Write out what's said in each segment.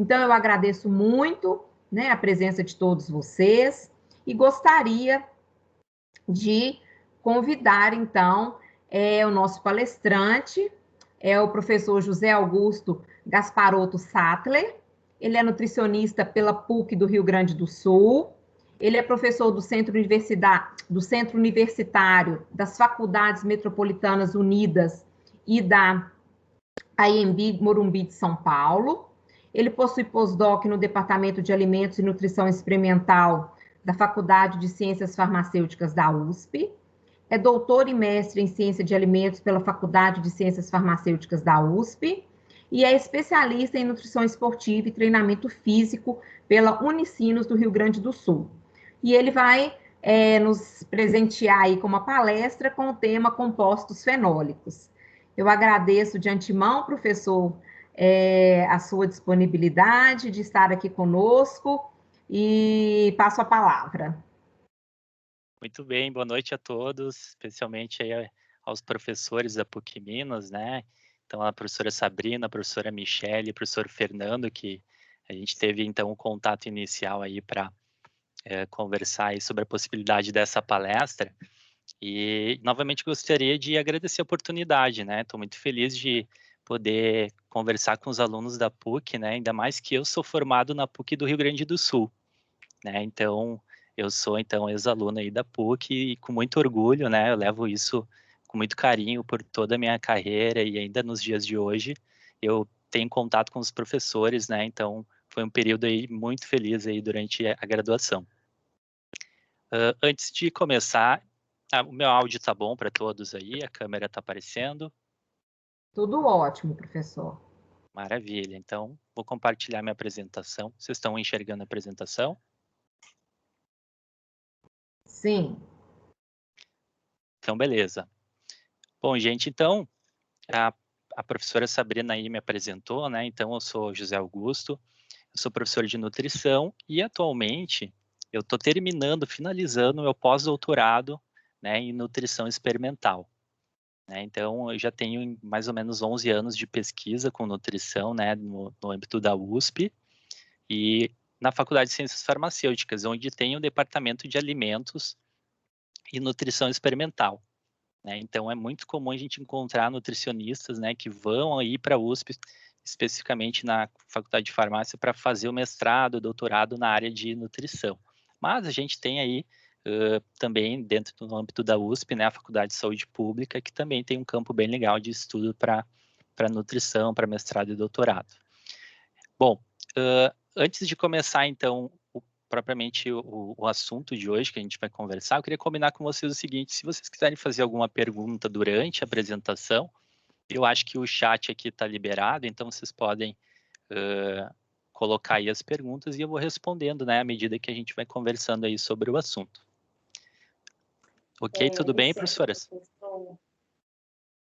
Então, eu agradeço muito, né, a presença de todos vocês e gostaria de convidar, então, o nosso palestrante, o professor José Augusto Gasparotto Sattler. Ele é nutricionista pela PUC do Rio Grande do Sul. Ele é professor do Centro Universitário das Faculdades Metropolitanas Unidas e da AMB Morumbi de São Paulo. Ele possui pós-doc no Departamento de Alimentos e Nutrição Experimental da Faculdade de Ciências Farmacêuticas da USP. É doutor e mestre em Ciência de Alimentos pela Faculdade de Ciências Farmacêuticas da USP e é especialista em nutrição esportiva e treinamento físico pela Unicinos do Rio Grande do Sul. E ele vai nos presentear aí com uma palestra com o tema compostos fenólicos. Eu agradeço de antemão, professor, a sua disponibilidade de estar aqui conosco e passo a palavra. Muito bem, boa noite a todos, especialmente aí aos professores da PUC Minas, né? Então, a professora Sabrina, a professora Michele, o professor Fernando, que a gente teve, então, um contato inicial aí para conversar aí sobre a possibilidade dessa palestra. E, novamente, gostaria de agradecer a oportunidade, né? Estou muito feliz de poder conversar com os alunos da PUC, né? Ainda mais que eu sou formado na PUC do Rio Grande do Sul, né? Então, eu sou, então, ex-aluno aí da PUC e com muito orgulho, né? Eu levo isso com muito carinho por toda a minha carreira e ainda nos dias de hoje eu tenho contato com os professores, né? Então, foi um período aí muito feliz aí durante a graduação. Antes de começar, o meu áudio tá bom para todos aí? A câmera tá aparecendo? Tudo ótimo, professor. Maravilha. Então, vou compartilhar minha apresentação. Vocês estão enxergando a apresentação? Sim. Então, beleza. Bom, gente, então, a professora Sabrina aí me apresentou, né? Então, eu sou José Augusto, eu sou professor de nutrição e, atualmente, eu estou finalizando o meu pós-doutorado, né, em nutrição experimental. Né? Então, eu já tenho mais ou menos 11 anos de pesquisa com nutrição, né, no âmbito da USP e na Faculdade de Ciências Farmacêuticas, onde tem o Departamento de Alimentos e Nutrição Experimental. Né? Então, é muito comum a gente encontrar nutricionistas, né, que vão aí para a USP, especificamente na Faculdade de Farmácia, para fazer o mestrado, o doutorado na área de nutrição. Mas a gente tem aí também, dentro do âmbito da USP, né, a Faculdade de Saúde Pública, que também tem um campo bem legal de estudo para nutrição, para mestrado e doutorado. Bom, antes de começar, então, propriamente o assunto de hoje que a gente vai conversar, eu queria combinar com vocês o seguinte: se vocês quiserem fazer alguma pergunta durante a apresentação, eu acho que o chat aqui está liberado, então vocês podem colocar aí as perguntas e eu vou respondendo, né, à medida que a gente vai conversando aí sobre o assunto. Ok, tudo bem, professoras?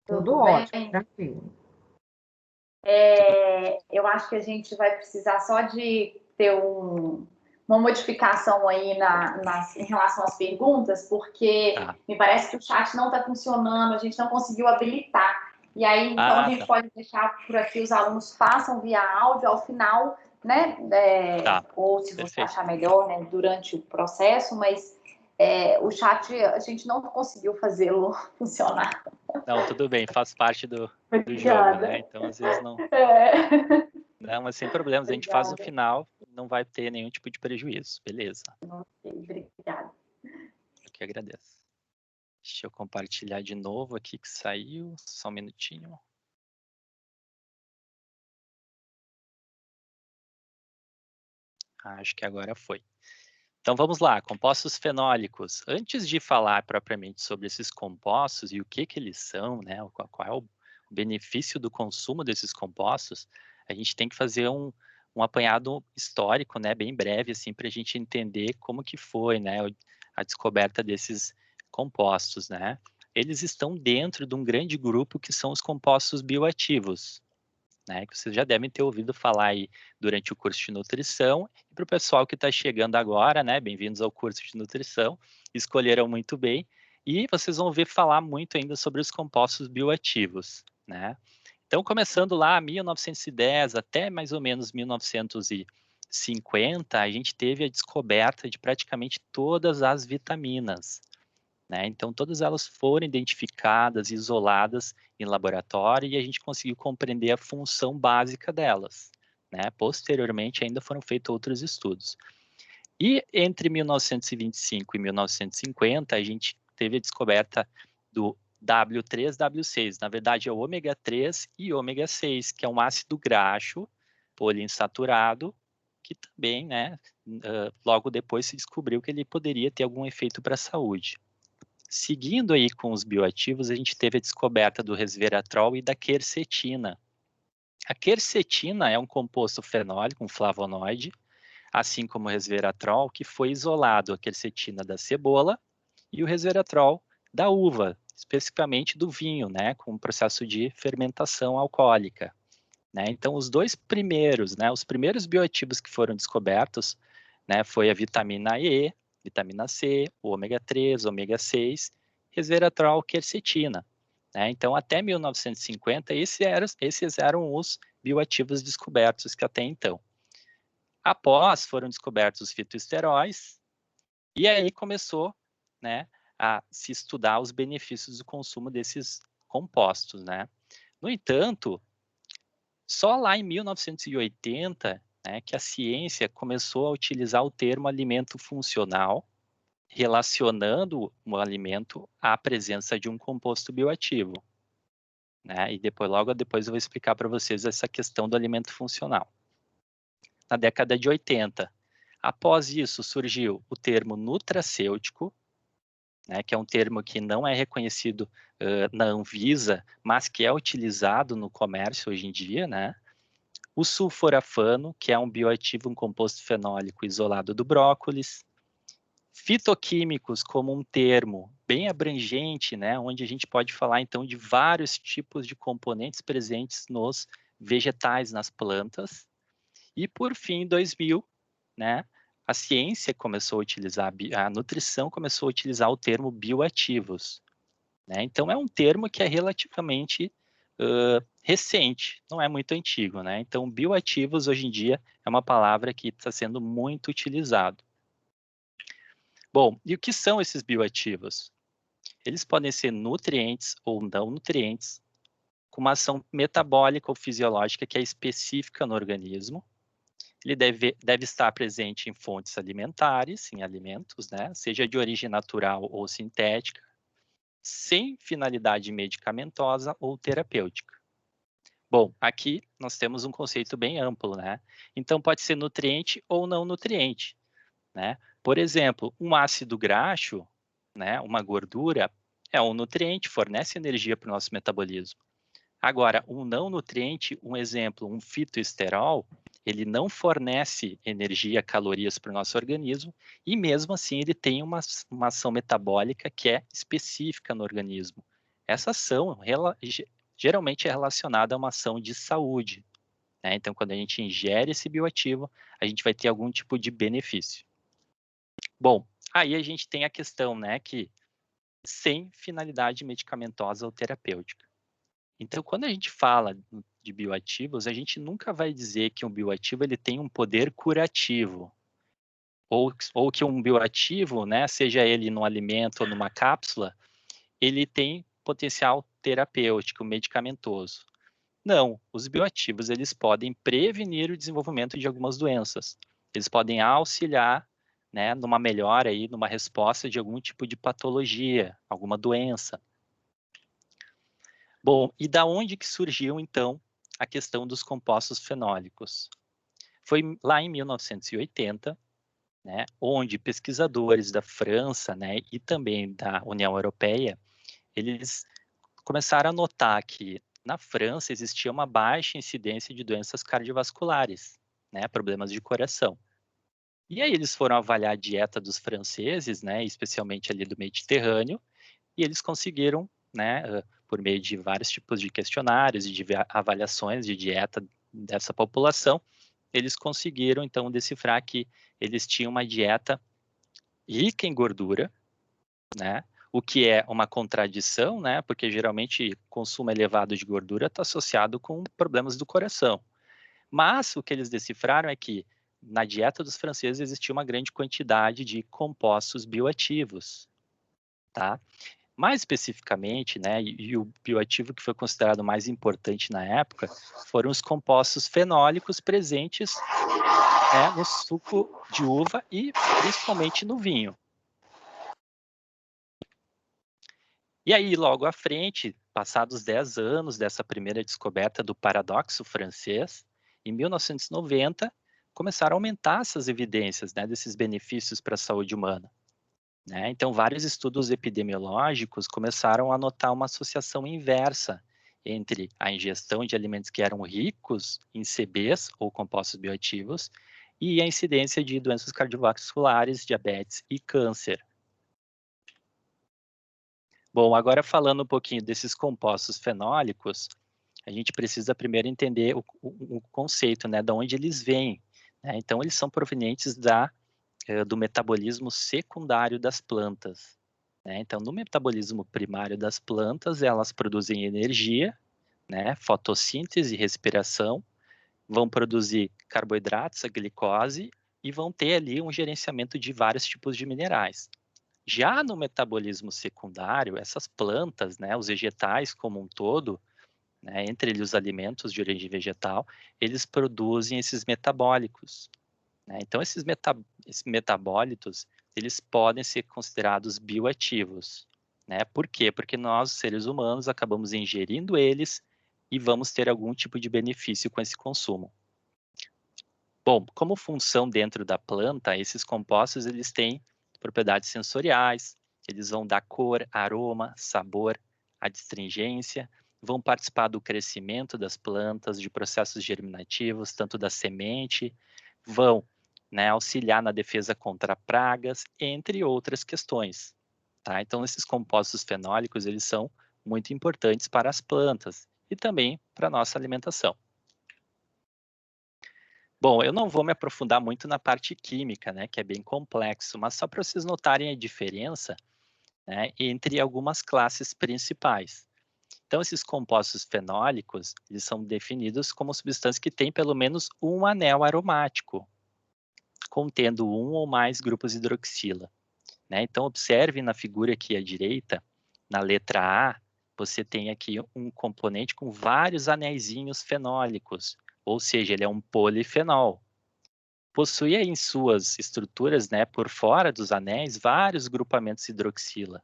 Tudo ótimo, tranquilo. Eu acho que a gente vai precisar só de ter uma modificação aí em relação às perguntas, porque me parece que o chat não está funcionando, a gente não conseguiu habilitar. E aí, então, a gente pode deixar por aqui, os alunos façam via áudio ao final, né? Ou se você achar melhor, né, durante o processo, mas o chat a gente não conseguiu fazê-lo funcionar. Não, tudo bem, faz parte do jogo, né? Então, às vezes não... Não, mas sem problemas, a gente faz no final, não vai ter nenhum tipo de prejuízo, beleza? Ok, obrigada. Eu que agradeço. Deixa eu compartilhar de novo aqui que saiu, só um minutinho. Acho que agora foi. Então vamos lá, compostos fenólicos. Antes de falar propriamente sobre esses compostos e o que eles são, né, qual é o benefício do consumo desses compostos, a gente tem que fazer um apanhado histórico, né, bem breve, assim, para a gente entender como que foi, né, a descoberta desses compostos, né. Eles estão dentro de um grande grupo que são os compostos bioativos, né, que vocês já devem ter ouvido falar aí durante o curso de nutrição. E para o pessoal que está chegando agora, né, bem-vindos ao curso de nutrição, escolheram muito bem, e vocês vão ver falar muito ainda sobre os compostos bioativos, né. Então, começando lá 1910 até mais ou menos 1950, a gente teve a descoberta de praticamente todas as vitaminas, né? Então, todas elas foram identificadas, isoladas em laboratório e a gente conseguiu compreender a função básica delas, né? Posteriormente, ainda foram feitos outros estudos. E entre 1925 e 1950, a gente teve a descoberta do W3, W6. Na verdade, é o ômega 3 e ômega 6, que é um ácido graxo poliinsaturado, que também, né, logo depois se descobriu que ele poderia ter algum efeito para a saúde. Seguindo aí com os bioativos, a gente teve a descoberta do resveratrol e da quercetina. A quercetina é um composto fenólico, um flavonoide, assim como o resveratrol, que foi isolado a quercetina da cebola e o resveratrol da uva, especificamente do vinho, né, com um processo de fermentação alcoólica. Né? Então, os dois primeiros, né, os primeiros bioativos que foram descobertos, né, foi a vitamina E, vitamina C, o ômega 3, ômega 6, resveratrol, quercetina. Né? Então, até 1950, esses eram os bioativos descobertos que até então. Após, foram descobertos os fitoesteróis, e aí começou, né, a se estudar os benefícios do consumo desses compostos, né? No entanto, só lá em 1980, né, que a ciência começou a utilizar o termo alimento funcional, relacionando o alimento à presença de um composto bioativo. Né? E depois, logo depois eu vou explicar para vocês essa questão do alimento funcional. Na década de 80, após isso surgiu o termo nutracêutico, né, que é um termo que não é reconhecido na Anvisa, mas que é utilizado no comércio hoje em dia, né? O sulforafano, que é um bioativo, um composto fenólico isolado do brócolis. Fitoquímicos como um termo bem abrangente, né, onde a gente pode falar então de vários tipos de componentes presentes nos vegetais, nas plantas. E por fim, em 2000, né, a ciência começou a utilizar, a nutrição começou a utilizar o termo bioativos. Né? Então é um termo que é relativamente recente, não é muito antigo, né? Então, bioativos hoje em dia é uma palavra que está sendo muito utilizado. Bom, e o que são esses bioativos? Eles podem ser nutrientes ou não nutrientes, com uma ação metabólica ou fisiológica que é específica no organismo. Ele deve estar presente em fontes alimentares, em alimentos, né? Seja de origem natural ou sintética, sem finalidade medicamentosa ou terapêutica. Bom, aqui nós temos um conceito bem amplo, né? Então, pode ser nutriente ou não nutriente, né? Por exemplo, um ácido graxo, né, uma gordura, é um nutriente, fornece energia para o nosso metabolismo. Agora, um não nutriente, um exemplo, um fitoesterol, ele não fornece energia, calorias para o nosso organismo, e mesmo assim ele tem uma ação metabólica que é específica no organismo. Essa ação geralmente é relacionada a uma ação de saúde. Né? Então, quando a gente ingere esse bioativo, a gente vai ter algum tipo de benefício. Bom, aí a gente tem a questão, né, que sem finalidade medicamentosa ou terapêutica. Então, quando a gente fala de bioativos, a gente nunca vai dizer que um bioativo ele tem um poder curativo, ou que um bioativo, né, seja ele num alimento ou numa cápsula, ele tem potencial terapêutico, medicamentoso. Não, os bioativos eles podem prevenir o desenvolvimento de algumas doenças. Eles podem auxiliar, né, numa melhora aí, numa resposta de algum tipo de patologia, alguma doença. Bom, e da onde que surgiu, então, a questão dos compostos fenólicos? Foi lá em 1980, né, onde pesquisadores da França, né, e também da União Europeia, eles começaram a notar que na França existia uma baixa incidência de doenças cardiovasculares, né, problemas de coração. E aí eles foram avaliar a dieta dos franceses, né, especialmente ali do Mediterrâneo, e eles conseguiram, né, por meio de vários tipos de questionários e de avaliações de dieta dessa população, eles conseguiram, então, decifrar que eles tinham uma dieta rica em gordura, né, o que é uma contradição, né? Porque geralmente consumo elevado de gordura está associado com problemas do coração. Mas o que eles decifraram é que na dieta dos franceses existia uma grande quantidade de compostos bioativos, tá? Mais especificamente, né, e o bioativo que foi considerado mais importante na época foram os compostos fenólicos presentes, né, no suco de uva e principalmente no vinho. E aí, logo à frente, passados 10 anos dessa primeira descoberta do paradoxo francês, em 1990, começaram a aumentar essas evidências, né, desses benefícios para a saúde humana. Né? Então, vários estudos epidemiológicos começaram a notar uma associação inversa entre a ingestão de alimentos que eram ricos em CBs, ou compostos bioativos, e a incidência de doenças cardiovasculares, diabetes e câncer. Bom, agora falando um pouquinho desses compostos fenólicos, a gente precisa primeiro entender o conceito, né, de onde eles vêm. Né? Então, eles são provenientes do metabolismo secundário das plantas. Né? Então, no metabolismo primário das plantas, elas produzem energia, né, fotossíntese e respiração, vão produzir carboidratos, a glicose, e vão ter ali um gerenciamento de vários tipos de minerais. Já no metabolismo secundário, essas plantas, né, os vegetais como um todo, né, entre eles os alimentos de origem vegetal, eles produzem esses metabólicos. Né? Então, esses metabólitos, eles podem ser considerados bioativos. Né? Por quê? Porque nós, seres humanos, acabamos ingerindo eles e vamos ter algum tipo de benefício com esse consumo. Bom, como função dentro da planta, esses compostos eles têm propriedades sensoriais, eles vão dar cor, aroma, sabor, adstringência, vão participar do crescimento das plantas, de processos germinativos, tanto da semente, vão, né, auxiliar na defesa contra pragas, entre outras questões. Tá? Então, esses compostos fenólicos eles são muito importantes para as plantas e também para a nossa alimentação. Bom, eu não vou me aprofundar muito na parte química, né, que é bem complexo, mas só para vocês notarem a diferença, né, entre algumas classes principais. Então, esses compostos fenólicos, eles são definidos como substâncias que têm pelo menos um anel aromático, contendo um ou mais grupos hidroxila. Né? Então, observe na figura aqui à direita, na letra A, você tem aqui um componente com vários anéisinhos fenólicos, ou seja, ele é um polifenol. Possui em suas estruturas, né, por fora dos anéis, vários grupamentos hidroxila.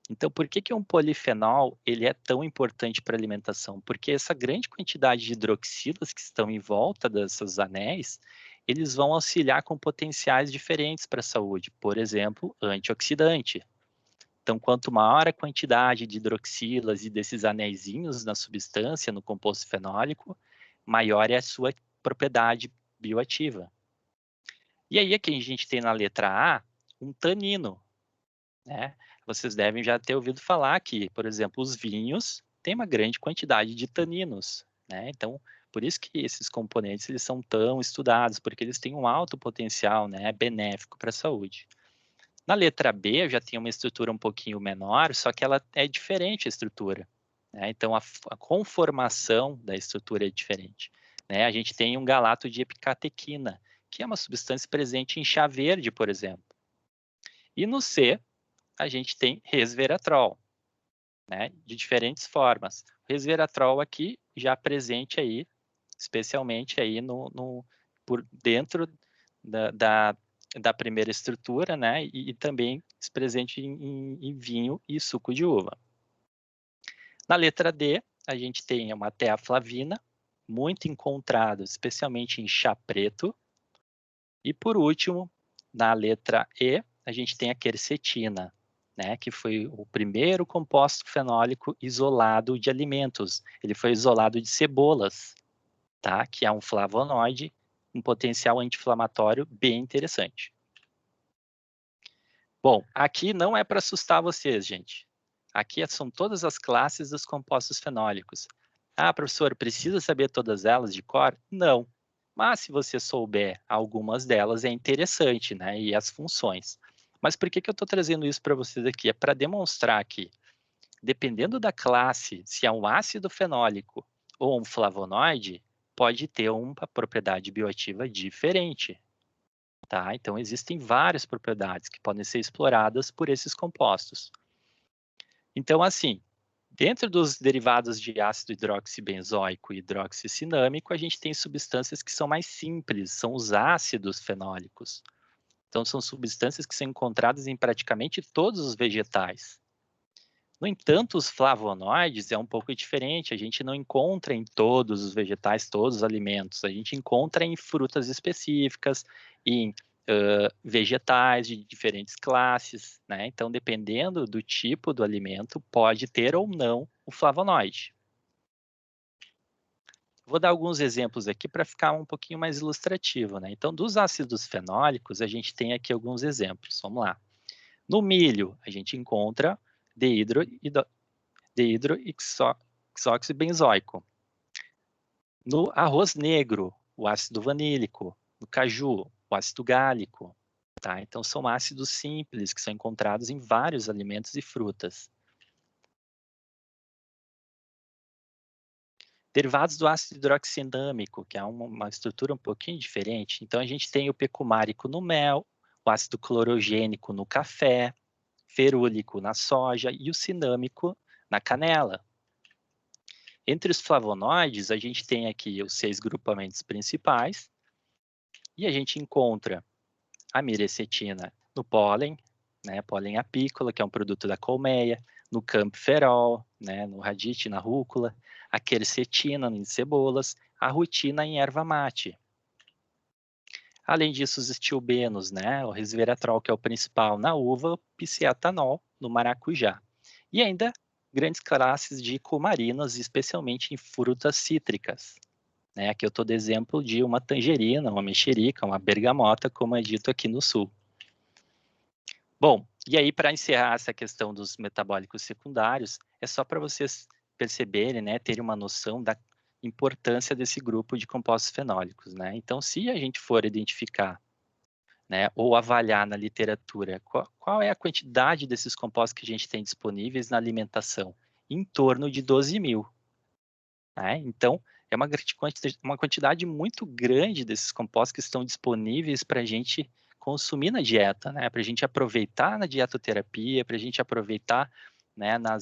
Então, por que um polifenol ele é tão importante para a alimentação? Porque essa grande quantidade de hidroxilas que estão em volta desses anéis, eles vão auxiliar com potenciais diferentes para a saúde. Por exemplo, antioxidante. Então, quanto maior a quantidade de hidroxilas e desses anéisinhos na substância, no composto fenólico, maior é a sua propriedade bioativa. E aí aqui a gente tem na letra A um tanino, né? Vocês devem já ter ouvido falar que, por exemplo, os vinhos têm uma grande quantidade de taninos, né? Então, por isso que esses componentes eles são tão estudados, porque eles têm um alto potencial, né, benéfico para a saúde. Na letra B, eu já tenho uma estrutura um pouquinho menor, só que ela é diferente a estrutura. Né? Então, a conformação da estrutura é diferente. Né? A gente tem um galato de epicatequina, que é uma substância presente em chá verde, por exemplo. E no C, a gente tem resveratrol, né? De diferentes formas. O resveratrol aqui já presente aí, especialmente aí por dentro da primeira estrutura, né? E também presente em vinho e suco de uva. Na letra D, a gente tem uma teaflavina, muito encontrada, especialmente em chá preto. E por último, na letra E, a gente tem a quercetina, né? Que foi o primeiro composto fenólico isolado de alimentos. Ele foi isolado de cebolas, tá? Que é um flavonoide, um potencial anti-inflamatório bem interessante. Bom, aqui não é para assustar vocês, gente. Aqui são todas as classes dos compostos fenólicos. Ah, professor, precisa saber todas elas de cor? Não. Mas se você souber algumas delas, é interessante, né? E as funções. Mas por que eu estou trazendo isso para vocês aqui? É para demonstrar que, dependendo da classe, se é um ácido fenólico ou um flavonoide, pode ter uma propriedade bioativa diferente. Tá? Então, existem várias propriedades que podem ser exploradas por esses compostos. Então, assim, dentro dos derivados de ácido hidroxibenzoico e hidroxicinâmico, a gente tem substâncias que são mais simples, são os ácidos fenólicos. Então, são substâncias que são encontradas em praticamente todos os vegetais. No entanto, os flavonoides é um pouco diferente, a gente não encontra em todos os vegetais, todos os alimentos, a gente encontra em frutas específicas, em vegetais de diferentes classes, né? Então, dependendo do tipo do alimento, pode ter ou não o flavonoide. Vou dar alguns exemplos aqui para ficar um pouquinho mais ilustrativo, né? Então, dos ácidos fenólicos, a gente tem aqui alguns exemplos. Vamos lá. No milho, a gente encontra deidroxoxbenzoico. No arroz negro, o ácido vanílico. No caju, o ácido gálico. Tá? Então, são ácidos simples que são encontrados em vários alimentos e frutas. Derivados do ácido hidroxinâmico, que é uma estrutura um pouquinho diferente. Então, a gente tem o pecumárico no mel, o ácido clorogênico no café, ferúlico na soja e o cinâmico na canela. Entre os flavonoides, a gente tem aqui os 6 grupamentos principais e a gente encontra a mirecetina no pólen, né, pólen apícola, que é um produto da colmeia, no camperol, né, no radite, na rúcula, a quercetina em cebolas, a rutina em erva mate. Além disso, os estilbenos, né, o resveratrol, que é o principal na uva, o psiatanol no maracujá. E ainda grandes classes de cumarinas, especialmente em frutas cítricas. Né? Aqui eu estou de exemplo de uma tangerina, uma mexerica, uma bergamota, como é dito aqui no sul. Bom, e aí para encerrar essa questão dos metabólicos secundários, é só para vocês perceberem, né, terem uma noção da importância desse grupo de compostos fenólicos. Né? Então, se a gente for identificar, né, ou avaliar na literatura qual é a quantidade desses compostos que a gente tem disponíveis na alimentação, em torno de 12 mil. Né? Então, é uma quantidade muito grande desses compostos que estão disponíveis para a gente consumir na dieta, né? Para a gente aproveitar na dietoterapia, para a gente aproveitar, né, na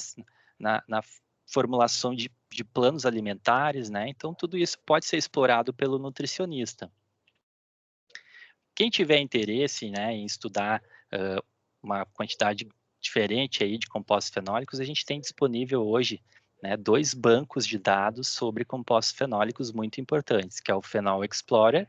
formulação de planos alimentares, né? Então, tudo isso pode ser explorado pelo nutricionista. Quem tiver interesse, né, em estudar uma quantidade diferente aí de compostos fenólicos, a gente tem disponível hoje, né, 2 bancos de dados sobre compostos fenólicos muito importantes, que é o Phenol Explorer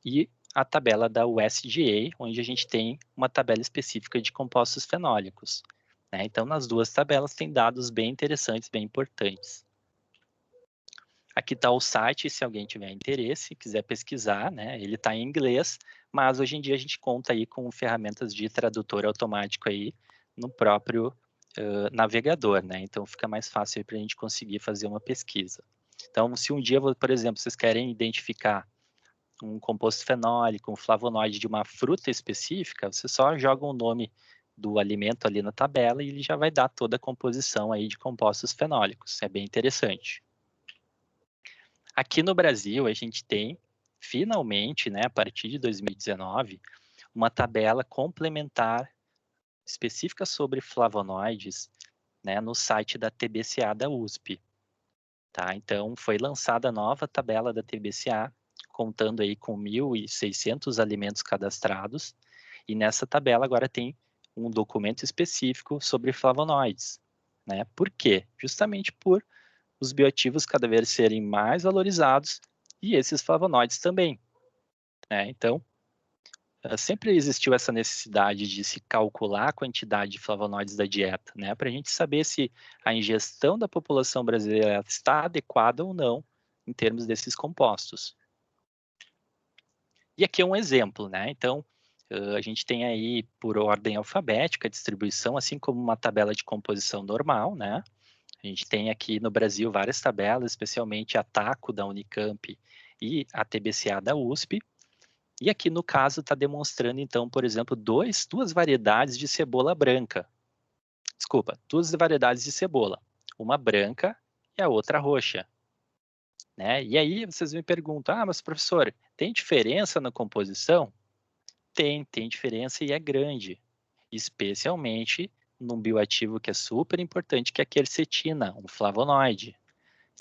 e a tabela da USDA, onde a gente tem uma tabela específica de compostos fenólicos. Né? Então, nas 2 tabelas tem dados bem interessantes, bem importantes. Aqui está o site, se alguém tiver interesse, quiser pesquisar, né? Ele está em inglês, mas hoje em dia a gente conta aí com ferramentas de tradutor automático aí no próprio navegador, né? Então fica mais fácil para a gente conseguir fazer uma pesquisa. Então, se um dia, por exemplo, vocês querem identificar um composto fenólico, um flavonoide de uma fruta específica, você só joga o nome do alimento ali na tabela e ele já vai dar toda a composição aí de compostos fenólicos. É bem interessante. Aqui no Brasil, a gente tem, finalmente, né, a partir de 2019, uma tabela complementar específica sobre flavonoides, né, no site da TBCA da USP. Tá? Então, foi lançada a nova tabela da TBCA, contando aí com 1.600 alimentos cadastrados, e nessa tabela agora tem um documento específico sobre flavonoides. Né? Por quê? Justamente por os bioativos cada vez serem mais valorizados e esses flavonoides também. Né? Então, sempre existiu essa necessidade de se calcular a quantidade de flavonoides da dieta, né? Para a gente saber se a ingestão da população brasileira está adequada ou não em termos desses compostos. E aqui é um exemplo, né? Então, a gente tem aí por ordem alfabética a distribuição, assim como uma tabela de composição normal, né? A gente tem aqui no Brasil várias tabelas, especialmente a TACO da Unicamp e a TBCA da USP. E aqui no caso está demonstrando então, por exemplo, duas variedades de cebola branca. Desculpa, duas variedades de cebola, uma branca e a outra roxa. Né? E aí vocês me perguntam, mas professor, tem diferença na composição? Tem diferença e é grande, especialmente num bioativo que é super importante, que é a quercetina, um flavonoide.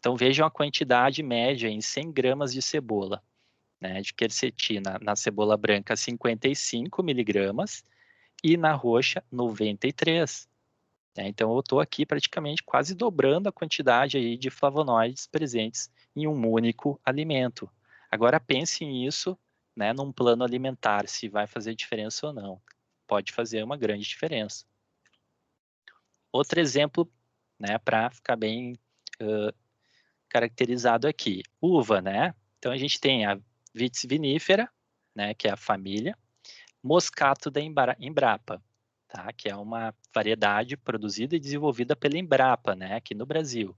Então vejam a quantidade média em 100 gramas de cebola, né, de quercetina na cebola branca 55 miligramas e na roxa 93. Então eu estou aqui praticamente quase dobrando a quantidade aí de flavonoides presentes em um único alimento. Agora pense nisso, né, num plano alimentar, se vai fazer diferença ou não. Pode fazer uma grande diferença. Outro exemplo, né, para ficar bem caracterizado aqui, uva, né? Então a gente tem a Vitis vinifera, né, que é a família, Moscato da Embrapa, tá? Que é uma variedade produzida e desenvolvida pela Embrapa, né, aqui no Brasil.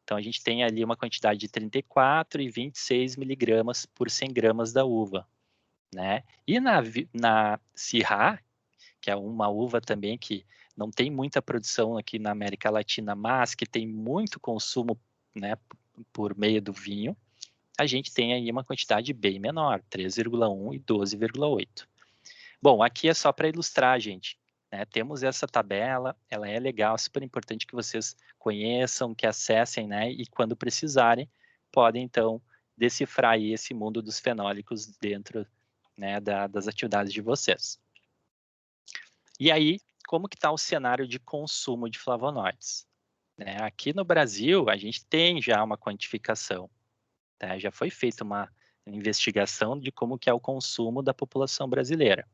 Então, a gente tem ali uma quantidade de 34 e 26 miligramas por 100 gramas da uva, né? E na Syrah, que é uma uva também que não tem muita produção aqui na América Latina, mas que tem muito consumo, né, por meio do vinho, a gente tem aí uma quantidade bem menor, 3,1 e 12,8. Bom, aqui é só para ilustrar, gente. Né? Temos essa tabela, ela é legal, super importante que vocês conheçam, que acessem, né? E quando precisarem, podem, então, decifrar aí esse mundo dos fenólicos dentro, né, das atividades de vocês. E aí, como que está o cenário de consumo de flavonoides? Né? Aqui no Brasil, a gente tem já uma quantificação. Tá? Já foi feita uma investigação de como que é o consumo da população brasileira.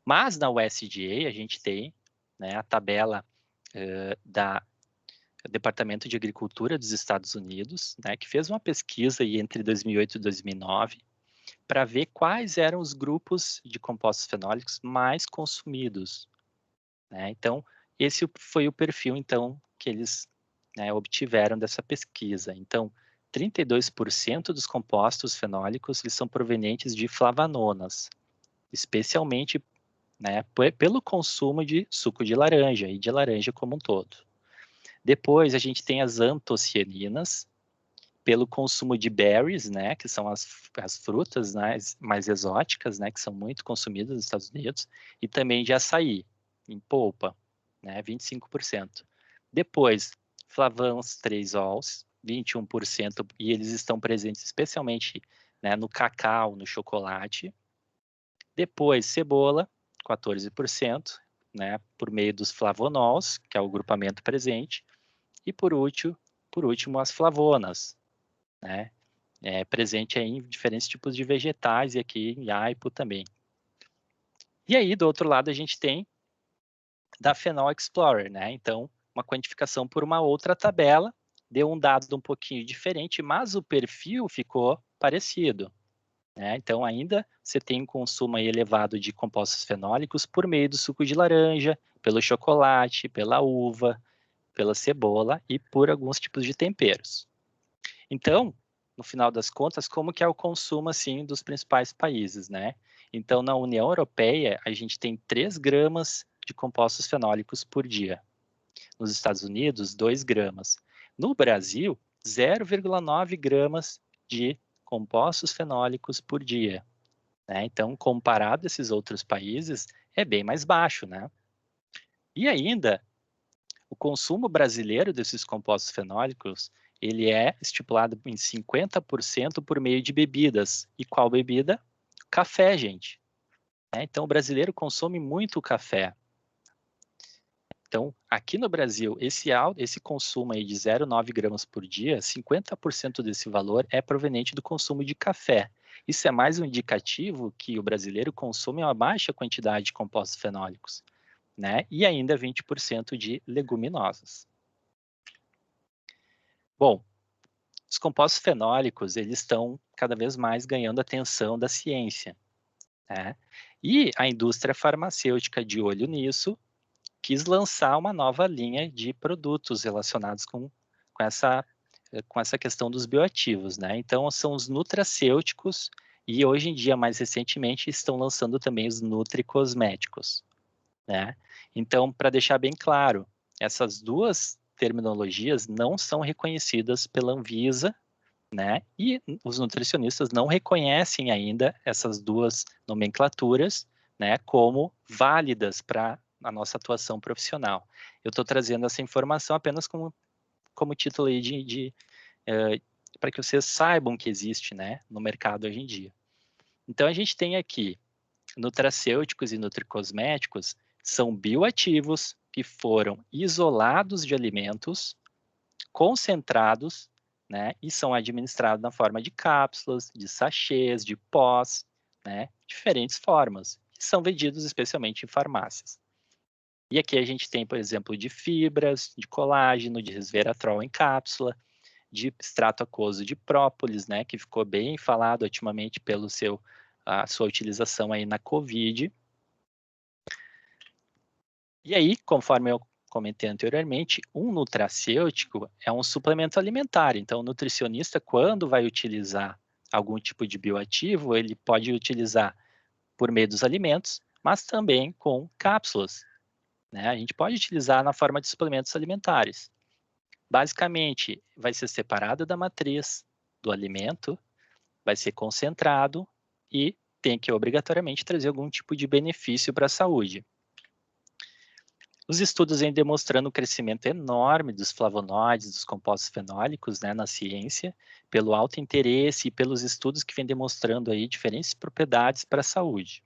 Mas na USDA a gente tem, né, a tabela do Departamento de Agricultura dos Estados Unidos, né, que fez uma pesquisa aí entre 2008 e 2009 para ver quais eram os grupos de compostos fenólicos mais consumidos. Né? Então, esse foi o perfil então que eles, né, obtiveram dessa pesquisa. Então, 32% dos compostos fenólicos eles são provenientes de flavanonas, especialmente, né, pelo consumo de suco de laranja e de laranja como um todo. Depois a gente tem as antocianinas, pelo consumo de berries, né, que são as frutas, né, mais exóticas, né, que são muito consumidas nos Estados Unidos, e também de açaí, em polpa, né, 25%. Depois, flavans 3-ols, 21%, e eles estão presentes especialmente, né, no cacau, no chocolate. Depois, cebola, 14%, né, por meio dos flavonols, que é o grupamento presente. E por último as flavonas, né, presente aí em diferentes tipos de vegetais e aqui em aipo também. E aí, do outro lado, a gente tem da Phenol Explorer, né? Então, uma quantificação por uma outra tabela, deu um dado um pouquinho diferente, mas o perfil ficou parecido. Né? Então, ainda você tem um consumo aí elevado de compostos fenólicos por meio do suco de laranja, pelo chocolate, pela uva, pela cebola e por alguns tipos de temperos. Então, no final das contas, como que é o consumo assim dos principais países, né? Então, na União Europeia, a gente tem 3 gramas de compostos fenólicos por dia. Nos Estados Unidos, 2 gramas. No Brasil, 0,9 gramas de compostos fenólicos por dia. Né? Então, comparado a esses outros países, é bem mais baixo, né? E ainda, o consumo brasileiro desses compostos fenólicos, ele é estipulado em 50% por meio de bebidas. E qual bebida? Café, gente. Então, o brasileiro consome muito café. Então, aqui no Brasil, esse consumo aí de 0,9 gramas por dia, 50% desse valor é proveniente do consumo de café. Isso é mais um indicativo que o brasileiro consome uma baixa quantidade de compostos fenólicos, né? E ainda 20% de leguminosas. Bom, os compostos fenólicos, eles estão cada vez mais ganhando atenção da ciência, né? E a indústria farmacêutica, de olho nisso, quis lançar uma nova linha de produtos relacionados com essa questão dos bioativos, né? Então, são os nutracêuticos E hoje em dia, mais recentemente, estão lançando também os nutricosméticos, né? Então, para deixar bem claro, essas duas terminologias não são reconhecidas pela Anvisa, né? E os nutricionistas não reconhecem ainda essas duas nomenclaturas, né, como válidas para a nossa atuação profissional. Eu estou trazendo essa informação apenas como título aí para que vocês saibam que existe, né, no mercado hoje em dia. Então, a gente tem aqui nutracêuticos e nutricosméticos, são bioativos que foram isolados de alimentos, concentrados, né, e são administrados na forma de cápsulas, de sachês, de pós, né, diferentes formas, e são vendidos especialmente em farmácias. E aqui a gente tem, por exemplo, de fibras, de colágeno, de resveratrol em cápsula, de extrato aquoso de própolis, né, que ficou bem falado ultimamente pelo a sua utilização aí na COVID. E aí, conforme eu comentei anteriormente, um nutracêutico é um suplemento alimentar. Então, o nutricionista, quando vai utilizar algum tipo de bioativo, ele pode utilizar por meio dos alimentos, mas também com cápsulas, né? A gente pode utilizar na forma de suplementos alimentares. Basicamente, vai ser separado da matriz do alimento, vai ser concentrado e tem que obrigatoriamente trazer algum tipo de benefício para a saúde. Os estudos vêm demonstrando o crescimento enorme dos flavonoides, dos compostos fenólicos, né, na ciência, pelo alto interesse e pelos estudos que vêm demonstrando aí diferentes propriedades para a saúde.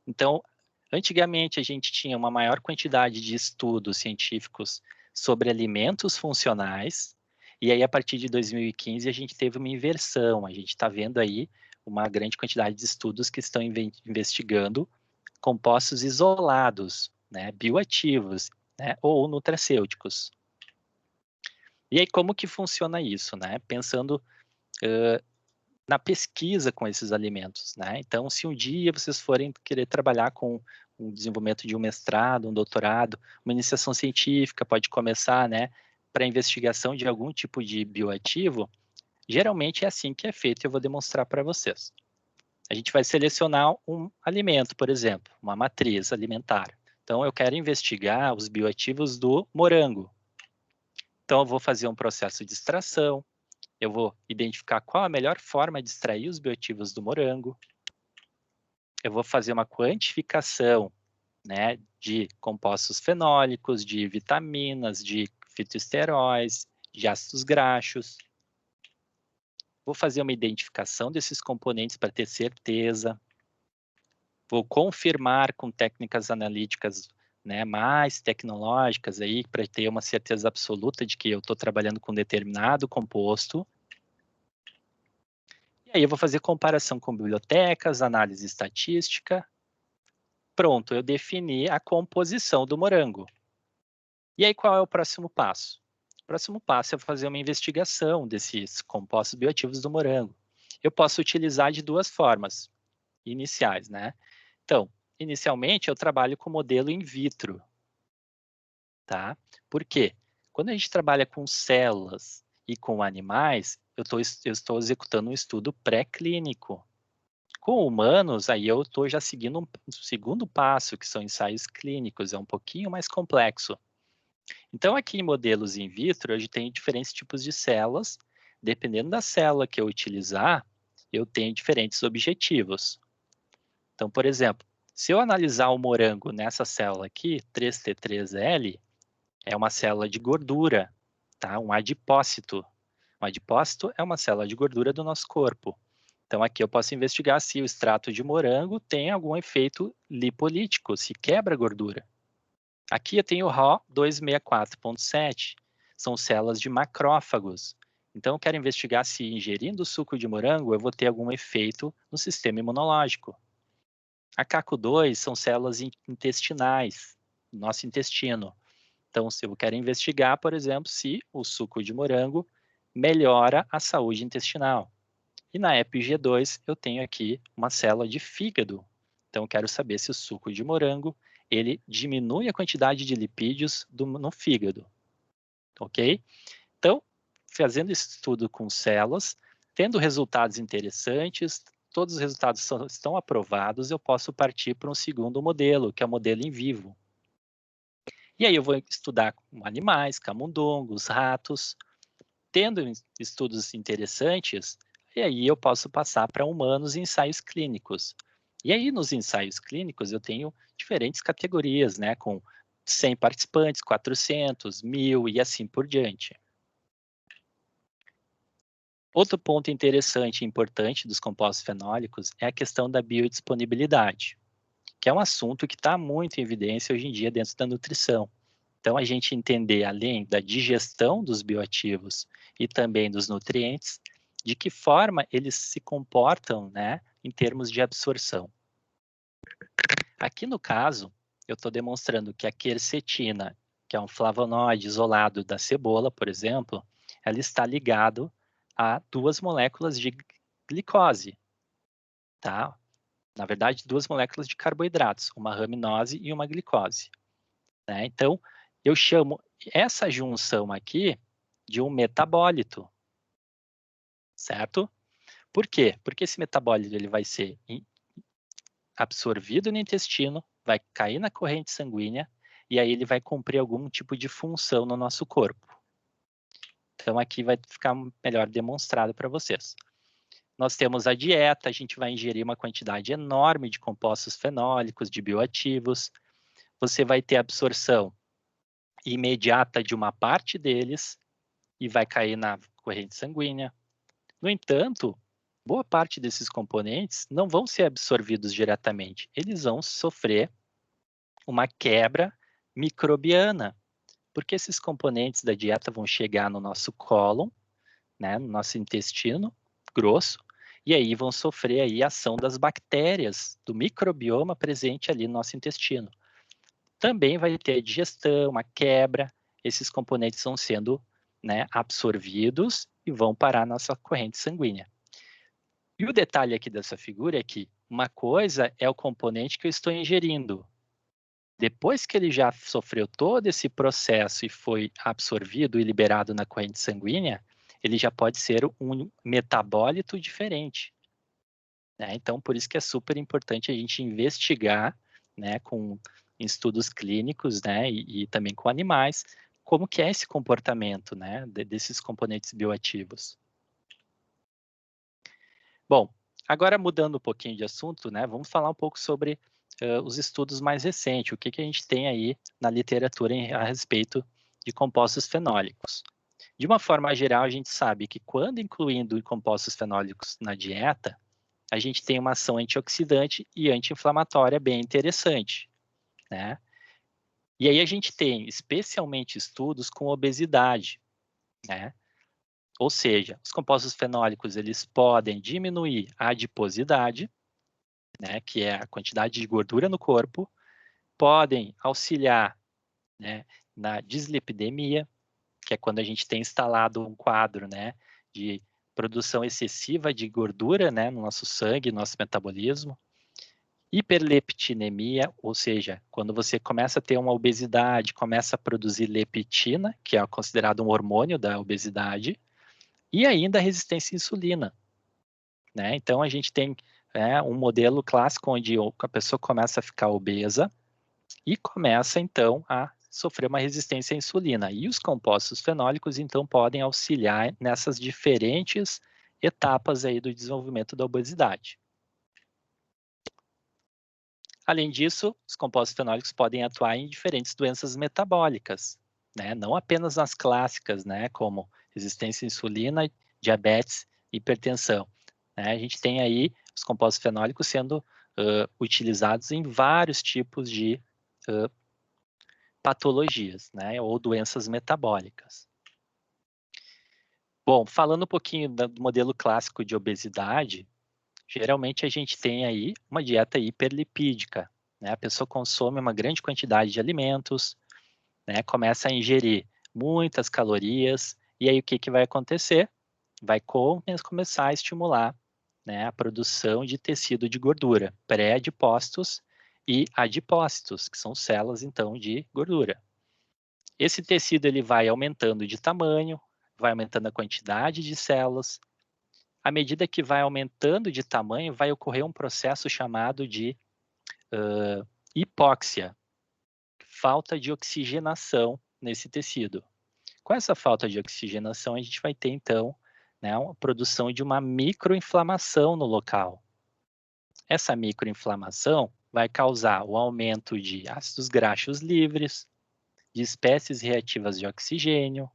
Então, antigamente a gente tinha uma maior quantidade de estudos científicos sobre alimentos funcionais, e aí a partir de 2015 a gente teve uma inversão, a gente está vendo aí uma grande quantidade de estudos que estão investigando compostos isolados, né, bioativos, né, ou nutracêuticos. E aí como que funciona isso, né? Pensando na pesquisa com esses alimentos, né? Então, se um dia vocês forem querer trabalhar com o desenvolvimento de um mestrado, um doutorado, uma iniciação científica pode começar, né, para investigação de algum tipo de bioativo, geralmente é assim que é feito e eu vou demonstrar para vocês. A gente vai selecionar um alimento, por exemplo, uma matriz alimentar. Então, eu quero investigar os bioativos do morango. Então, eu vou fazer um processo de extração, eu vou identificar qual a melhor forma de extrair os bioativos do morango, eu vou fazer uma quantificação, né, de compostos fenólicos, de vitaminas, de fitoesteróis, de ácidos graxos. Vou fazer uma identificação desses componentes para ter certeza. Vou confirmar com técnicas analíticas, né, mais tecnológicas aí para ter uma certeza absoluta de que eu estou trabalhando com determinado composto. E aí eu vou fazer comparação com bibliotecas, análise estatística. Pronto, eu defini a composição do morango. E aí qual é o próximo passo? O próximo passo é fazer uma investigação desses compostos bioativos do morango. Eu posso utilizar de duas formas iniciais, né? Então, inicialmente eu trabalho com modelo in vitro, tá? Por quê? Quando a gente trabalha com células e com animais, eu estou executando um estudo pré-clínico. Com humanos, aí eu estou já seguindo um segundo passo, que são ensaios clínicos, é um pouquinho mais complexo. Então, aqui em modelos in vitro, a gente tem diferentes tipos de células. Dependendo da célula que eu utilizar, eu tenho diferentes objetivos. Então, por exemplo, se eu analisar o morango nessa célula aqui, 3T3L, é uma célula de gordura, tá? Um adipócito. Um adipócito é uma célula de gordura do nosso corpo. Então, aqui eu posso investigar se o extrato de morango tem algum efeito lipolítico, se quebra a gordura. Aqui eu tenho o RO 264.7, são células de macrófagos. Então, eu quero investigar se ingerindo o suco de morango eu vou ter algum efeito no sistema imunológico. A CACO2 são células intestinais, do nosso intestino. Então, se eu quero investigar, por exemplo, se o suco de morango melhora a saúde intestinal. E na EpiG2 eu tenho aqui uma célula de fígado. Então, eu quero saber se o suco de morango ele diminui a quantidade de lipídios no fígado. Ok? Então, fazendo estudo com células, Tendo resultados interessantes, todos os resultados estão aprovados, eu posso partir para um segundo modelo, que é o modelo in vivo. E aí eu vou estudar com animais, camundongos, ratos. Tendo estudos interessantes, e aí eu posso passar para humanos e ensaios clínicos. E aí nos ensaios clínicos eu tenho diferentes categorias, né, com 100 participantes, 400, 1000 e assim por diante. Outro ponto interessante e importante dos compostos fenólicos é a questão da biodisponibilidade, que é um assunto que está muito em evidência hoje em dia dentro da nutrição. Então, a gente entender, além da digestão dos bioativos e também dos nutrientes, de que forma eles se comportam, né, em termos de absorção. Aqui no caso, eu estou demonstrando que a quercetina, que é um flavonoide isolado da cebola, por exemplo, ela está ligado a 2 moléculas de glicose, tá? Na verdade, 2 moléculas de carboidratos, uma raminose e uma glicose, né? Então, eu chamo essa junção aqui de um metabólito, certo? Por quê? Porque esse metabólito ele vai ser absorvido no intestino, vai cair na corrente sanguínea e aí ele vai cumprir algum tipo de função no nosso corpo. Então, aqui vai ficar melhor demonstrado para vocês. Nós temos a dieta, a gente vai ingerir uma quantidade enorme de compostos fenólicos, de bioativos. Você vai ter absorção imediata de uma parte deles e vai cair na corrente sanguínea. No entanto, boa parte desses componentes não vão ser absorvidos diretamente. Eles vão sofrer uma quebra microbiana, porque esses componentes da dieta vão chegar no nosso cólon, né, no nosso intestino grosso, e aí vão sofrer aí a ação das bactérias, do microbioma presente ali no nosso intestino. Também vai ter digestão, uma quebra, esses componentes vão sendo, né, absorvidos e vão parar na nossa corrente sanguínea. E o detalhe aqui dessa figura é que uma coisa é o componente que eu estou ingerindo. Depois que ele já sofreu todo esse processo e foi absorvido e liberado na corrente sanguínea, ele já pode ser um metabólito diferente, né? Então, por isso que é super importante a gente investigar, né, em estudos clínicos, né, e também com animais, como que é esse comportamento, né, desses componentes bioativos. Bom, agora mudando um pouquinho de assunto, né, vamos falar um pouco sobre os estudos mais recentes, o que a gente tem aí na literatura a respeito de compostos fenólicos. De uma forma geral, a gente sabe que quando incluindo compostos fenólicos na dieta, a gente tem uma ação antioxidante e anti-inflamatória bem interessante, né? E aí a gente tem especialmente estudos com obesidade, né? Ou seja, os compostos fenólicos eles podem diminuir a adiposidade, né, que é a quantidade de gordura no corpo, podem auxiliar, né, na dislipidemia, que é quando a gente tem instalado um quadro, né, de produção excessiva de gordura, né, no nosso sangue, no nosso metabolismo. Hiperleptinemia, ou seja, quando você começa a ter uma obesidade, começa a produzir leptina, que é considerado um hormônio da obesidade, e ainda a resistência à insulina, né? Então, a gente tem um modelo clássico onde a pessoa começa a ficar obesa e começa, então, a sofrer uma resistência à insulina. E os compostos fenólicos, então, podem auxiliar nessas diferentes etapas aí do desenvolvimento da obesidade. Além disso, os compostos fenólicos podem atuar em diferentes doenças metabólicas, né? Não apenas nas clássicas, né? Como resistência à insulina, diabetes, hipertensão. Né? A gente tem aí os compostos fenólicos sendo utilizados em vários tipos de patologias, né? Ou doenças metabólicas. Bom, falando um pouquinho do modelo clássico de obesidade, geralmente a gente tem aí uma dieta hiperlipídica, né? A pessoa consome uma grande quantidade de alimentos, né? Começa a ingerir muitas calorias, e aí o que vai acontecer? Vai começar a estimular, né, a produção de tecido de gordura, pré-adipócitos e adipócitos, que são células, então, de gordura. Esse tecido ele vai aumentando de tamanho, vai aumentando a quantidade de células, à medida que vai aumentando de tamanho, vai ocorrer um processo chamado de hipóxia, falta de oxigenação nesse tecido. Com essa falta de oxigenação, a gente vai ter, então, né, a produção de uma microinflamação no local. Essa microinflamação vai causar o aumento de ácidos graxos livres, de espécies reativas de oxigênio,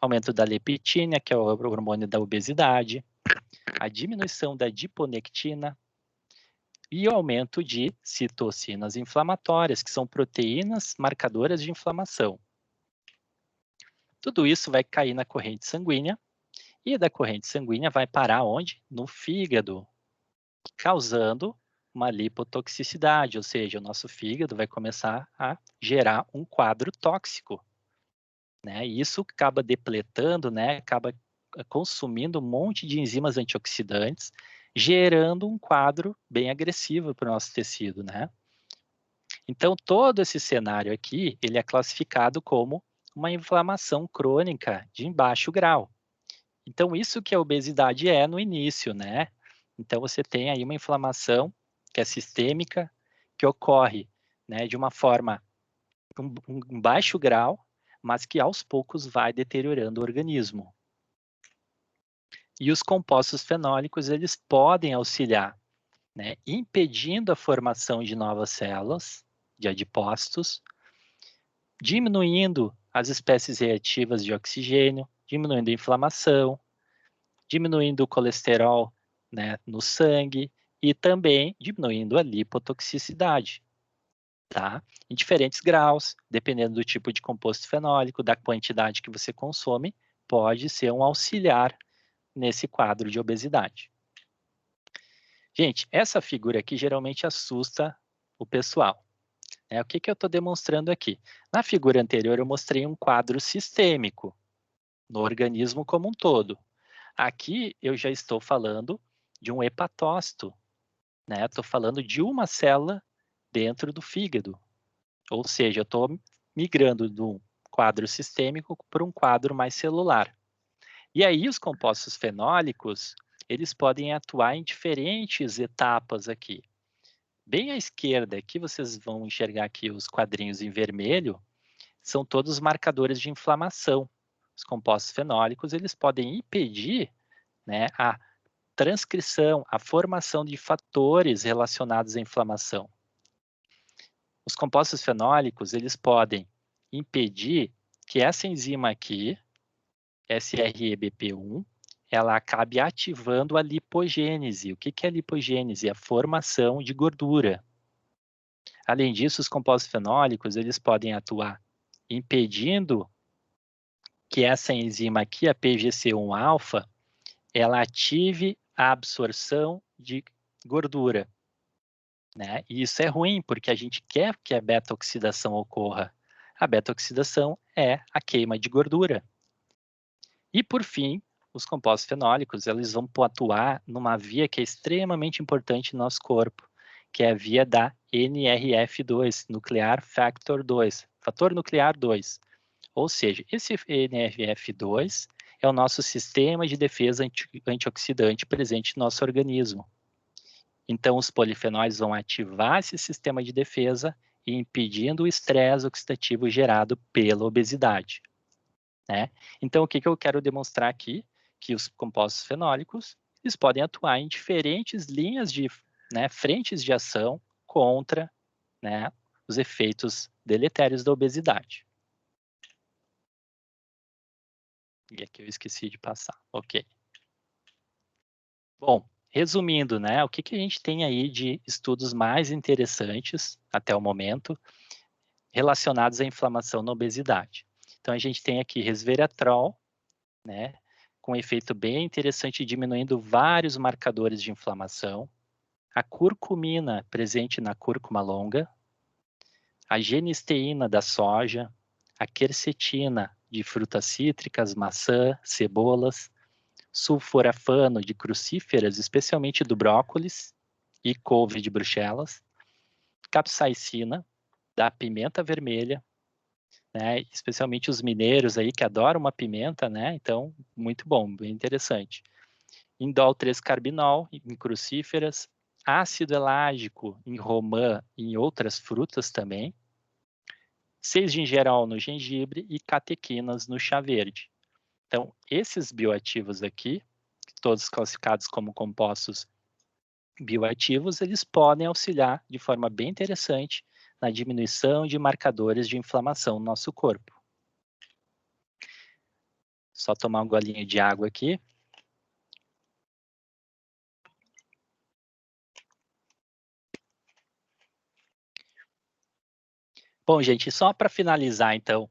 aumento da leptina, que é o hormônio da obesidade, a diminuição da adiponectina e o aumento de citocinas inflamatórias, que são proteínas marcadoras de inflamação. Tudo isso vai cair na corrente sanguínea e da corrente sanguínea vai parar onde? No fígado, causando uma lipotoxicidade, ou seja, o nosso fígado vai começar a gerar um quadro tóxico, né? E isso acaba depletando, né? Acaba consumindo um monte de enzimas antioxidantes, gerando um quadro bem agressivo para o nosso tecido, né? Então, todo esse cenário aqui, ele é classificado como uma inflamação crônica de baixo grau. Então, isso que a obesidade é no início, né? Então, você tem aí uma inflamação que é sistêmica, que ocorre, né, de uma forma, um baixo grau, mas que aos poucos vai deteriorando o organismo. E os compostos fenólicos, eles podem auxiliar, né, impedindo a formação de novas células, de adipócitos, diminuindo as espécies reativas de oxigênio, diminuindo a inflamação, diminuindo o colesterol, né, no sangue e também diminuindo a lipotoxicidade, tá? Em diferentes graus, dependendo do tipo de composto fenólico, da quantidade que você consome, pode ser um auxiliar nesse quadro de obesidade. Gente, essa figura aqui geralmente assusta o pessoal. O que eu estou demonstrando aqui? Na figura anterior, eu mostrei um quadro sistêmico no organismo como um todo. Aqui, eu já estou falando de um hepatócito, né? Estou falando de uma célula dentro do fígado. Ou seja, eu estou migrando do quadro sistêmico para um quadro mais celular. E aí, os compostos fenólicos, eles podem atuar em diferentes etapas aqui. Bem à esquerda, aqui vocês vão enxergar aqui os quadrinhos em vermelho, são todos marcadores de inflamação. Os compostos fenólicos, eles podem impedir, né, a transcrição, a formação de fatores relacionados à inflamação. Os compostos fenólicos, eles podem impedir que essa enzima aqui, SREBP1, ela acabe ativando a lipogênese. O que é a lipogênese? A formação de gordura. Além disso, os compostos fenólicos, eles podem atuar impedindo que essa enzima aqui, a PGC1-alfa, ela ative a absorção de gordura, né? E isso é ruim, porque a gente quer que a beta-oxidação ocorra. A beta-oxidação é a queima de gordura. E, por fim, os compostos fenólicos, eles vão atuar numa via que é extremamente importante no nosso corpo, que é a via da NRF2, Nuclear Factor 2, fator nuclear 2. Ou seja, esse NRF2 é o nosso sistema de defesa antioxidante presente no nosso organismo. Então, os polifenóis vão ativar esse sistema de defesa e impedindo o estresse oxidativo gerado pela obesidade, né? Então, o que eu quero demonstrar aqui? Que os compostos fenólicos, eles podem atuar em diferentes linhas de, né, frentes de ação contra, né, os efeitos deletérios da obesidade. E aqui eu esqueci de passar. Ok. Bom, resumindo, né, o que a gente tem aí de estudos mais interessantes até o momento relacionados à inflamação na obesidade? Então, a gente tem aqui resveratrol, né, com um efeito bem interessante, diminuindo vários marcadores de inflamação. A curcumina, presente na cúrcuma longa. A genisteína da soja. A quercetina de frutas cítricas, maçã, cebolas. Sulforafano de crucíferas, especialmente do brócolis e couve de Bruxelas. Capsaicina da pimenta vermelha, né? Especialmente os mineiros aí que adoram uma pimenta, né? Então, muito bom, bem interessante. indol 3-carbinol em crucíferas, ácido elágico em romã e em outras frutas também, 6-gingerol no gengibre e catequinas no chá verde. Então, esses bioativos aqui, todos classificados como compostos bioativos, eles podem auxiliar de forma bem interessante na diminuição de marcadores de inflamação no nosso corpo. Só tomar um golinho de água aqui. Bom, gente, só para finalizar, então,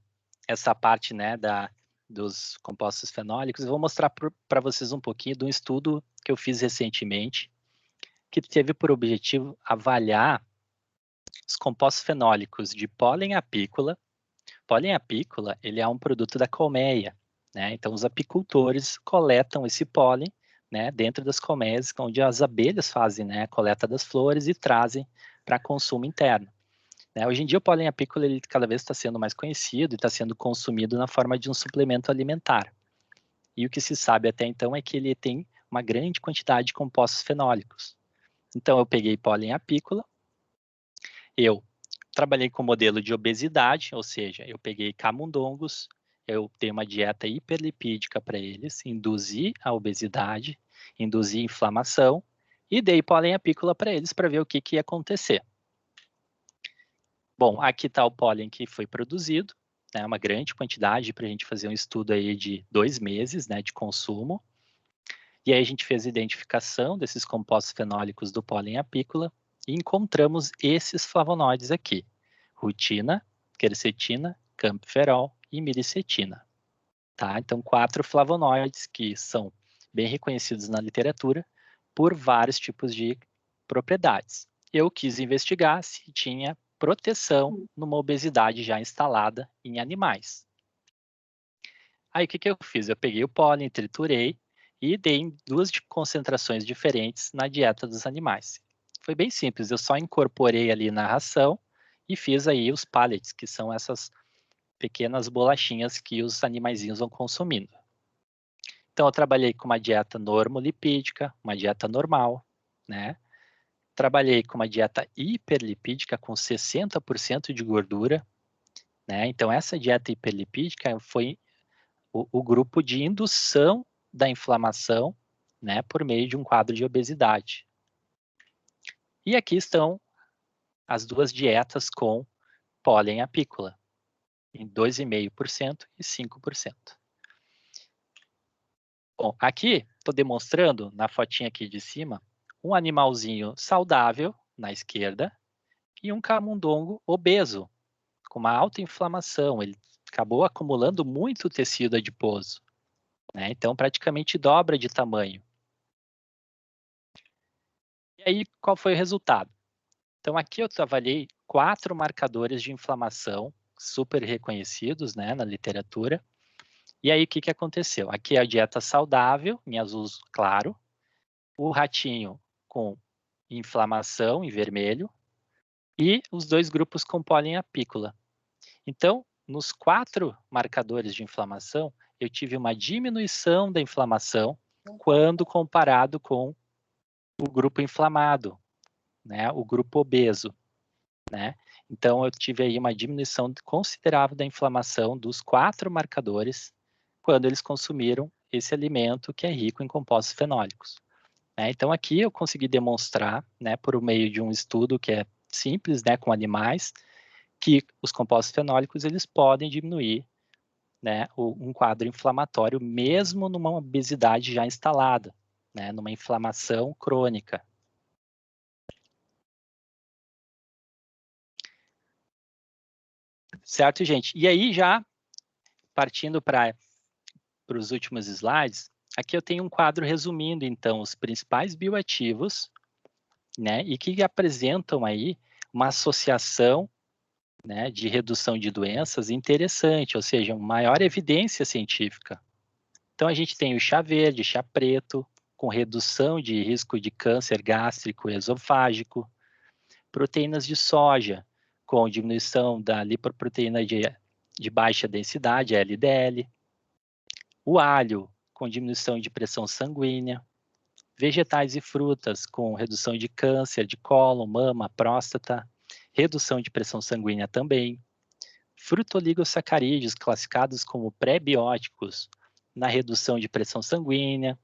essa parte, né, dos compostos fenólicos, eu vou mostrar para vocês um pouquinho de um estudo que eu fiz recentemente, que teve por objetivo avaliar os compostos fenólicos de pólen apícola. Pólen apícola, ele é um produto da colmeia, né? Então, os apicultores coletam esse pólen, né, dentro das colmeias, onde as abelhas fazem, né, a coleta das flores e trazem para consumo interno. Hoje em dia, o pólen apícola ele cada vez está sendo mais conhecido e está sendo consumido na forma de um suplemento alimentar. E o que se sabe até então é que ele tem uma grande quantidade de compostos fenólicos. Então, eu peguei pólen apícola, eu trabalhei com o modelo de obesidade, ou seja, eu peguei camundongos, eu dei uma dieta hiperlipídica para eles, induzi a obesidade, induzi inflamação e dei pólen apícola para eles para ver o que ia acontecer. Bom, aqui está o pólen que foi produzido, né, uma grande quantidade para a gente fazer um estudo aí de 2 meses, né, de consumo. E aí a gente fez a identificação desses compostos fenólicos do pólen apícola e encontramos esses flavonoides aqui: rutina, quercetina, camperol e miricetina. Tá? Então, 4 flavonoides que são bem reconhecidos na literatura por vários tipos de propriedades. Eu quis investigar se tinha proteção numa obesidade já instalada em animais. Aí o que eu fiz? Eu peguei o pólen, triturei e dei em 2 concentrações diferentes na dieta dos animais. Foi bem simples, eu só incorporei ali na ração e fiz aí os pellets, que são essas pequenas bolachinhas que os animaizinhos vão consumindo. Então eu trabalhei com uma dieta normolipídica, uma dieta normal, né? Trabalhei com uma dieta hiperlipídica com 60% de gordura, né? Então essa dieta hiperlipídica foi o grupo de indução da inflamação, né, por meio de um quadro de obesidade. E aqui estão as 2 dietas com pólen apícola, em 2,5% e 5%. Bom, aqui estou demonstrando, na fotinha aqui de cima, um animalzinho saudável, na esquerda, e um camundongo obeso, com uma alta inflamação. Ele acabou acumulando muito tecido adiposo, né? Então, praticamente dobra de tamanho. E aí, qual foi o resultado? Então, aqui eu avaliei 4 marcadores de inflamação, super reconhecidos, né, na literatura. E aí, o que aconteceu? Aqui é a dieta saudável, em azul claro, o ratinho com inflamação, em vermelho, e os 2 grupos com pólen apícola. Então, nos 4 marcadores de inflamação, eu tive uma diminuição da inflamação quando comparado com o grupo inflamado, né, o grupo obeso, né? Então, eu tive aí uma diminuição considerável da inflamação dos 4 marcadores quando eles consumiram esse alimento que é rico em compostos fenólicos. Né? Então, aqui eu consegui demonstrar, né, por meio de um estudo que é simples, né, com animais, que os compostos fenólicos eles podem diminuir, né, um quadro inflamatório, mesmo numa obesidade já instalada, né, numa inflamação crônica. Certo, gente? E aí, já partindo para os últimos slides, aqui eu tenho um quadro resumindo, então, os principais bioativos, né, e que apresentam aí uma associação, né, de redução de doenças interessante, ou seja, maior evidência científica. Então, a gente tem o chá verde, chá preto, com redução de risco de câncer gástrico e esofágico, proteínas de soja, com diminuição da lipoproteína de baixa densidade, LDL, o alho, com diminuição de pressão sanguínea, Vegetais e frutas com redução de câncer de cólon, mama, próstata, redução de pressão sanguínea também. Frutoligosacarídeos classificados como pré-bióticos na redução de pressão sanguínea,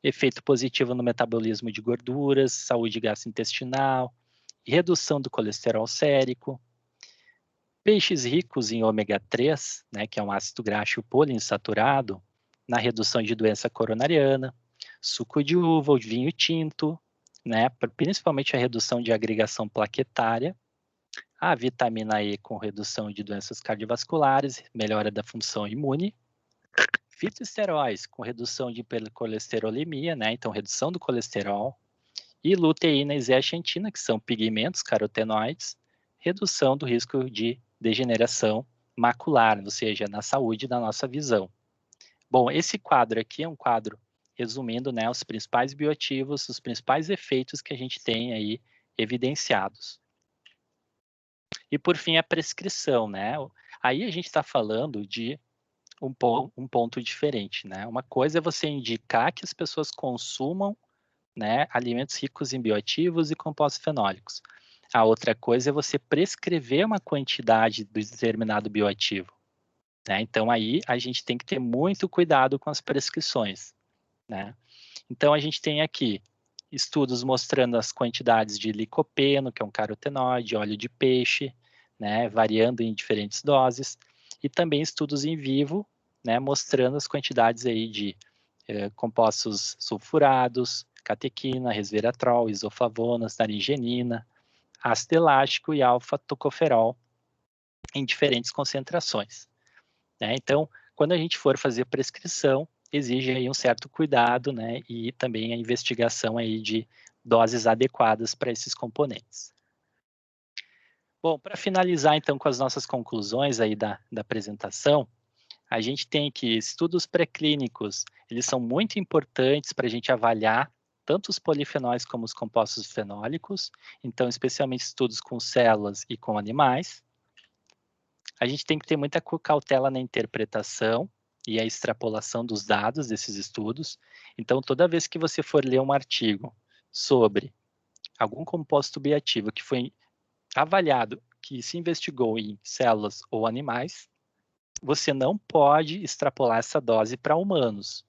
efeito positivo no metabolismo de gorduras, saúde gastrointestinal, redução do colesterol sérico. Peixes ricos em ômega 3, né, que é um ácido graxo poliinsaturado, na redução de doença coronariana. Suco de uva, o vinho tinto, né, principalmente a redução de agregação plaquetária. A vitamina E com redução de doenças cardiovasculares, melhora da função imune. Fitoesteróis com redução de hipercolesterolemia, né, então redução do colesterol. E luteína e zeaxantina, que são pigmentos carotenoides, redução do risco de degeneração macular, ou seja, na saúde da nossa visão. Bom, esse quadro aqui é um quadro resumindo, né, os principais bioativos, os principais efeitos que a gente tem aí evidenciados. E por fim, a prescrição, né? Aí a gente está falando de um ponto diferente, né? Uma coisa é você indicar que as pessoas consumam, né, alimentos ricos em bioativos e compostos fenólicos. A outra coisa é você prescrever uma quantidade de determinado bioativo, né? Então aí a gente tem que ter muito cuidado com as prescrições, né? Então a gente tem aqui estudos mostrando as quantidades de licopeno, que é um carotenoide, óleo de peixe, né, variando em diferentes doses, e também estudos em vivo, né, mostrando as quantidades aí de compostos sulfurados, catequina, resveratrol, isoflavonas, naringenina, ácido elástico e alfa-tocoferol em diferentes concentrações, né? Então, quando a gente for fazer prescrição, exige aí um certo cuidado, né, e também a investigação aí de doses adequadas para esses componentes. Bom, para finalizar então com as nossas conclusões aí da apresentação, a gente tem que estudos pré-clínicos, eles são muito importantes para a gente avaliar tanto os polifenóis como os compostos fenólicos, então especialmente estudos com células e com animais. A gente tem que ter muita cautela na interpretação e a extrapolação dos dados desses estudos. Então, toda vez que você for ler um artigo sobre algum composto bioativo que foi avaliado, que se investigou em células ou animais, você não pode extrapolar essa dose para humanos,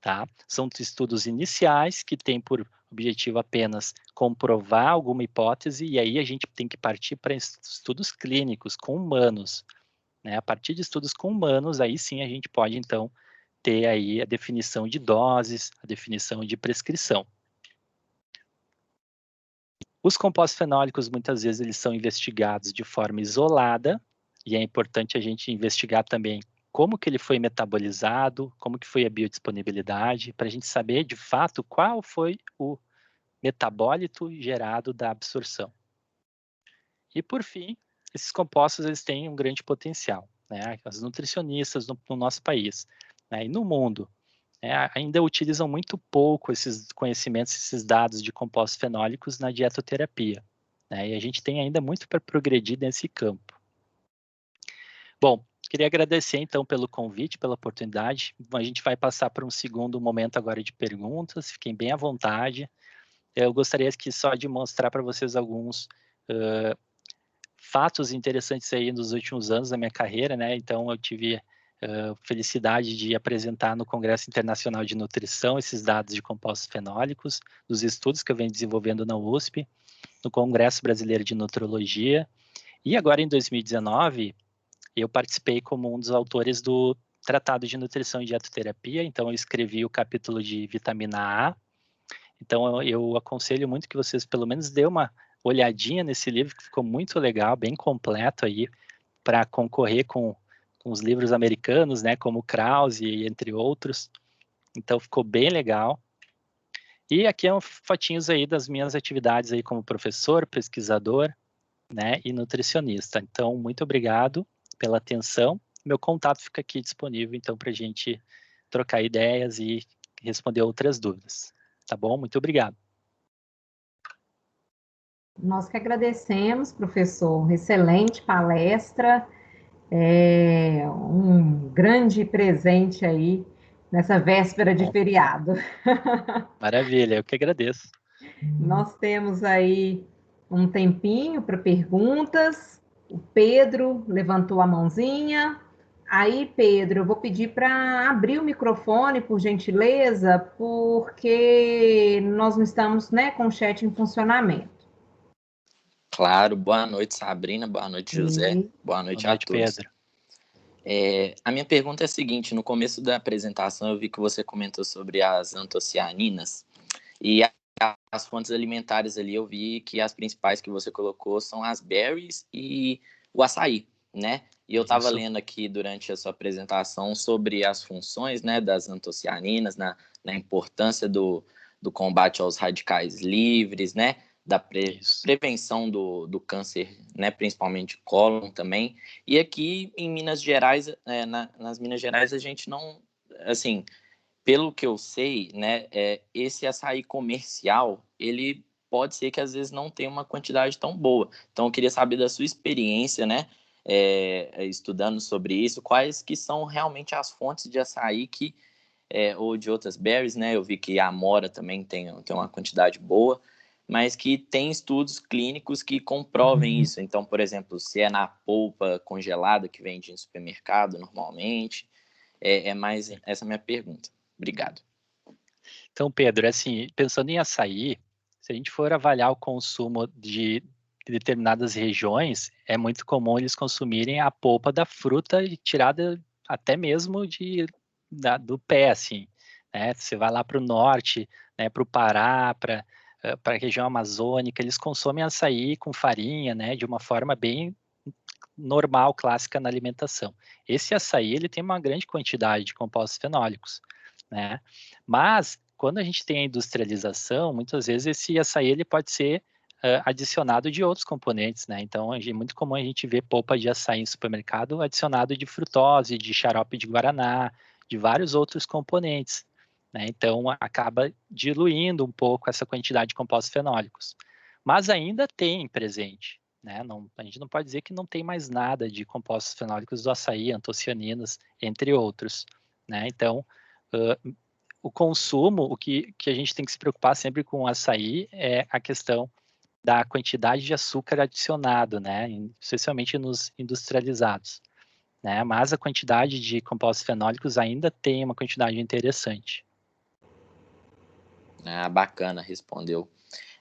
tá? São estudos iniciais que têm por objetivo apenas comprovar alguma hipótese e aí a gente tem que partir para estudos clínicos com humanos, né? A partir de estudos com humanos, aí sim a gente pode então ter aí a definição de doses, a definição de prescrição. Os compostos fenólicos, muitas vezes, eles são investigados de forma isolada, e é importante a gente investigar também como que ele foi metabolizado, como que foi a biodisponibilidade, para a gente saber, de fato, qual foi o metabólito gerado da absorção. E, por fim, esses compostos eles têm um grande potencial, né? As nutricionistas no nosso país, né, e no mundo, ainda utilizam muito pouco esses conhecimentos, esses dados de compostos fenólicos na dietoterapia, né? E a gente tem ainda muito para progredir nesse campo. Bom, queria agradecer então pelo convite, pela oportunidade. A gente vai passar para um segundo momento agora de perguntas, fiquem bem à vontade. Eu gostaria só de mostrar para vocês alguns fatos interessantes aí nos últimos anos da minha carreira, né? Então, eu tive felicidade de apresentar no Congresso Internacional de Nutrição esses dados de compostos fenólicos, dos estudos que eu venho desenvolvendo na USP, no Congresso Brasileiro de Nutrologia, e agora em 2019, eu participei como um dos autores do Tratado de Nutrição e Dietoterapia, então eu escrevi o capítulo de vitamina A, então eu aconselho muito que vocês pelo menos dêem uma olhadinha nesse livro, que ficou muito legal, bem completo aí, para concorrer com os livros americanos, né, como Krause, entre outros. Então, ficou bem legal. E aqui é fotinhos aí das minhas atividades aí como professor, pesquisador, né, e nutricionista. Então, muito obrigado pela atenção. Meu contato fica aqui disponível, então, para a gente trocar ideias e responder outras dúvidas. Tá bom? Muito obrigado. Nós que agradecemos, professor. Excelente palestra. Um grande presente aí nessa véspera de feriado. Maravilha, eu que agradeço. Nós temos aí um tempinho para perguntas. O Pedro levantou a mãozinha. Aí, Pedro, eu vou pedir para abrir o microfone, por gentileza, porque nós não estamos, né, com o chat em funcionamento. Claro, boa noite, Sabrina, boa noite, José, boa noite a todos. Pedro. A minha pergunta é a seguinte: no começo da apresentação eu vi que você comentou sobre as antocianinas, e as fontes alimentares ali eu vi que as principais que você colocou são as berries e o açaí, né? E eu estava lendo aqui durante a sua apresentação sobre as funções, né, das antocianinas, na importância do combate aos radicais livres, né? Da prevenção do câncer, né, principalmente de cólon também. E aqui em Minas Gerais, nas Minas Gerais, a gente não, assim, pelo que eu sei, né, esse açaí comercial, ele pode ser que às vezes não tenha uma quantidade tão boa. Então eu queria saber da sua experiência, né, estudando sobre isso, quais que são realmente as fontes de açaí que, ou de outras berries, né, eu vi que a amora também tem uma quantidade boa, mas que tem estudos clínicos que comprovem isso. Então, por exemplo, se é na polpa congelada que vende em supermercado normalmente, é mais essa a minha pergunta. Obrigado. Então, Pedro, assim, pensando em açaí, se a gente for avaliar o consumo de determinadas regiões, é muito comum eles consumirem a polpa da fruta tirada até mesmo do pé, assim, né? Você vai lá para o norte, né, para o Pará, para a região amazônica, eles consomem açaí com farinha, né, de uma forma bem normal, clássica na alimentação. Esse açaí, ele tem uma grande quantidade de compostos fenólicos, né? Mas, quando a gente tem a industrialização, muitas vezes esse açaí, ele pode ser adicionado de outros componentes, né? Então, é muito comum a gente ver polpa de açaí em supermercado adicionado de frutose, de xarope de guaraná, de vários outros componentes, né? Então, acaba diluindo um pouco essa quantidade de compostos fenólicos. Mas ainda tem presente, né? A gente não pode dizer que não tem mais nada de compostos fenólicos do açaí, antocianinas, entre outros, né? Então, o consumo, o que a gente tem que se preocupar sempre com o açaí é a questão da quantidade de açúcar adicionado, né? Especialmente nos industrializados, né? Mas a quantidade de compostos fenólicos ainda tem uma quantidade interessante. Bacana, respondeu.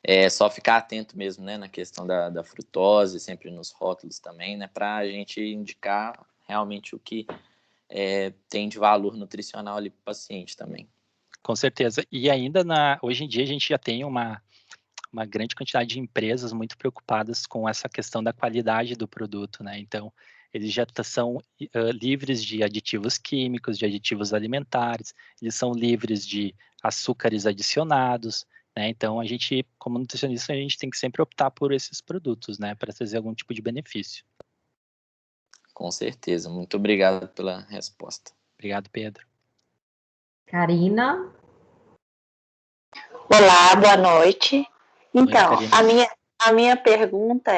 É só ficar atento mesmo, né, na questão da frutose, sempre nos rótulos também, né, para a gente indicar realmente o que tem de valor nutricional ali para o paciente também. Com certeza. E ainda hoje em dia a gente já tem uma grande quantidade de empresas muito preocupadas com essa questão da qualidade do produto, né? Então, eles já são livres de aditivos químicos, de aditivos alimentares, eles são livres de açúcares adicionados, né? Então, a gente, como nutricionista, a gente tem que sempre optar por esses produtos, né? Para trazer algum tipo de benefício. Com certeza. Muito obrigado pela resposta. Obrigado, Pedro. Karina? Olá, boa noite. Então, Oi, a minha pergunta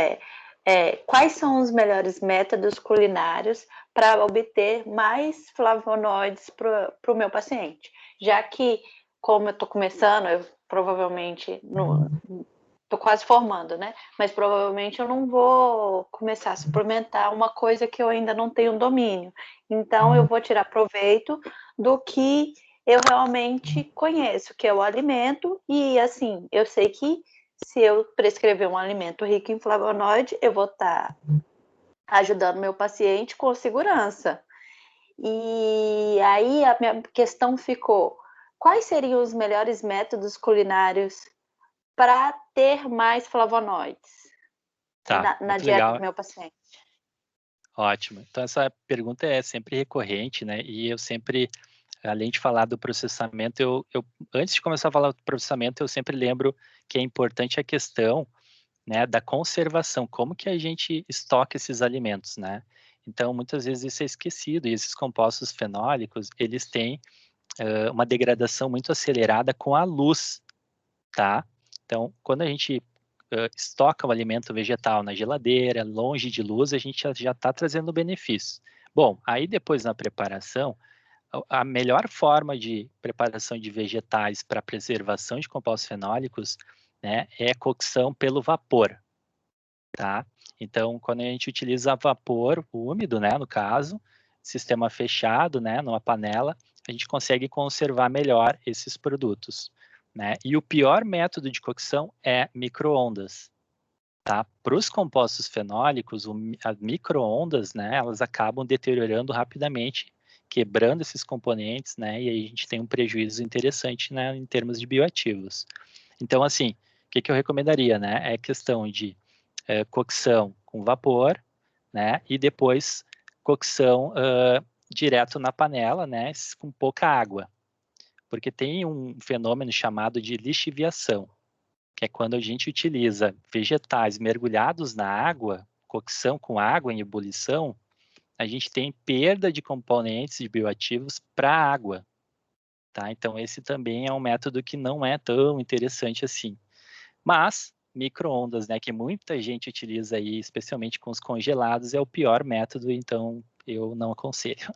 é quais são os melhores métodos culinários para obter mais flavonoides para o meu paciente? Já que, como eu estou começando, eu provavelmente estou quase formando, né? Mas provavelmente eu não vou começar a suplementar uma coisa que eu ainda não tenho domínio. Então, eu vou tirar proveito do que eu realmente conheço, que é o alimento, e assim, eu sei que se eu prescrever um alimento rico em flavonoide, eu vou estar ajudando meu paciente com segurança. E aí a minha questão ficou: quais seriam os melhores métodos culinários para ter mais flavonoides na dieta legal. do meu paciente? Ótimo. Então, essa pergunta é sempre recorrente, né? E eu sempre, além de falar do processamento, antes de começar a falar do processamento, eu sempre lembro que é importante a questão, né, da conservação, como que a gente estoca esses alimentos, né? Então, muitas vezes isso é esquecido, e esses compostos fenólicos, eles têm uma degradação muito acelerada com a luz, tá? Então, quando a gente estoca o alimento vegetal na geladeira, longe de luz, a gente já está trazendo benefícios. Bom, aí depois na preparação, a melhor forma de preparação de vegetais para preservação de compostos fenólicos, né, é a cocção pelo vapor, tá? Então, quando a gente utiliza vapor úmido, né, no caso, sistema fechado, né, numa panela, a gente consegue conservar melhor esses produtos, né? E o pior método de cocção é micro-ondas, tá? Para os compostos fenólicos, as micro-ondas, né, elas acabam deteriorando rapidamente, quebrando esses componentes, né, e aí a gente tem um prejuízo interessante, né, em termos de bioativos. Então, assim, o que eu recomendaria, né, é questão de cocção com vapor, né, e depois cocção direto na panela, né, com pouca água, porque tem um fenômeno chamado de lixiviação, que é quando a gente utiliza vegetais mergulhados na água, cocção com água em ebulição, a gente tem perda de componentes de bioativos para a água, tá? Então, esse também é um método que não é tão interessante assim. Mas, micro-ondas, né, que muita gente utiliza aí, especialmente com os congelados, é o pior método, então eu não aconselho.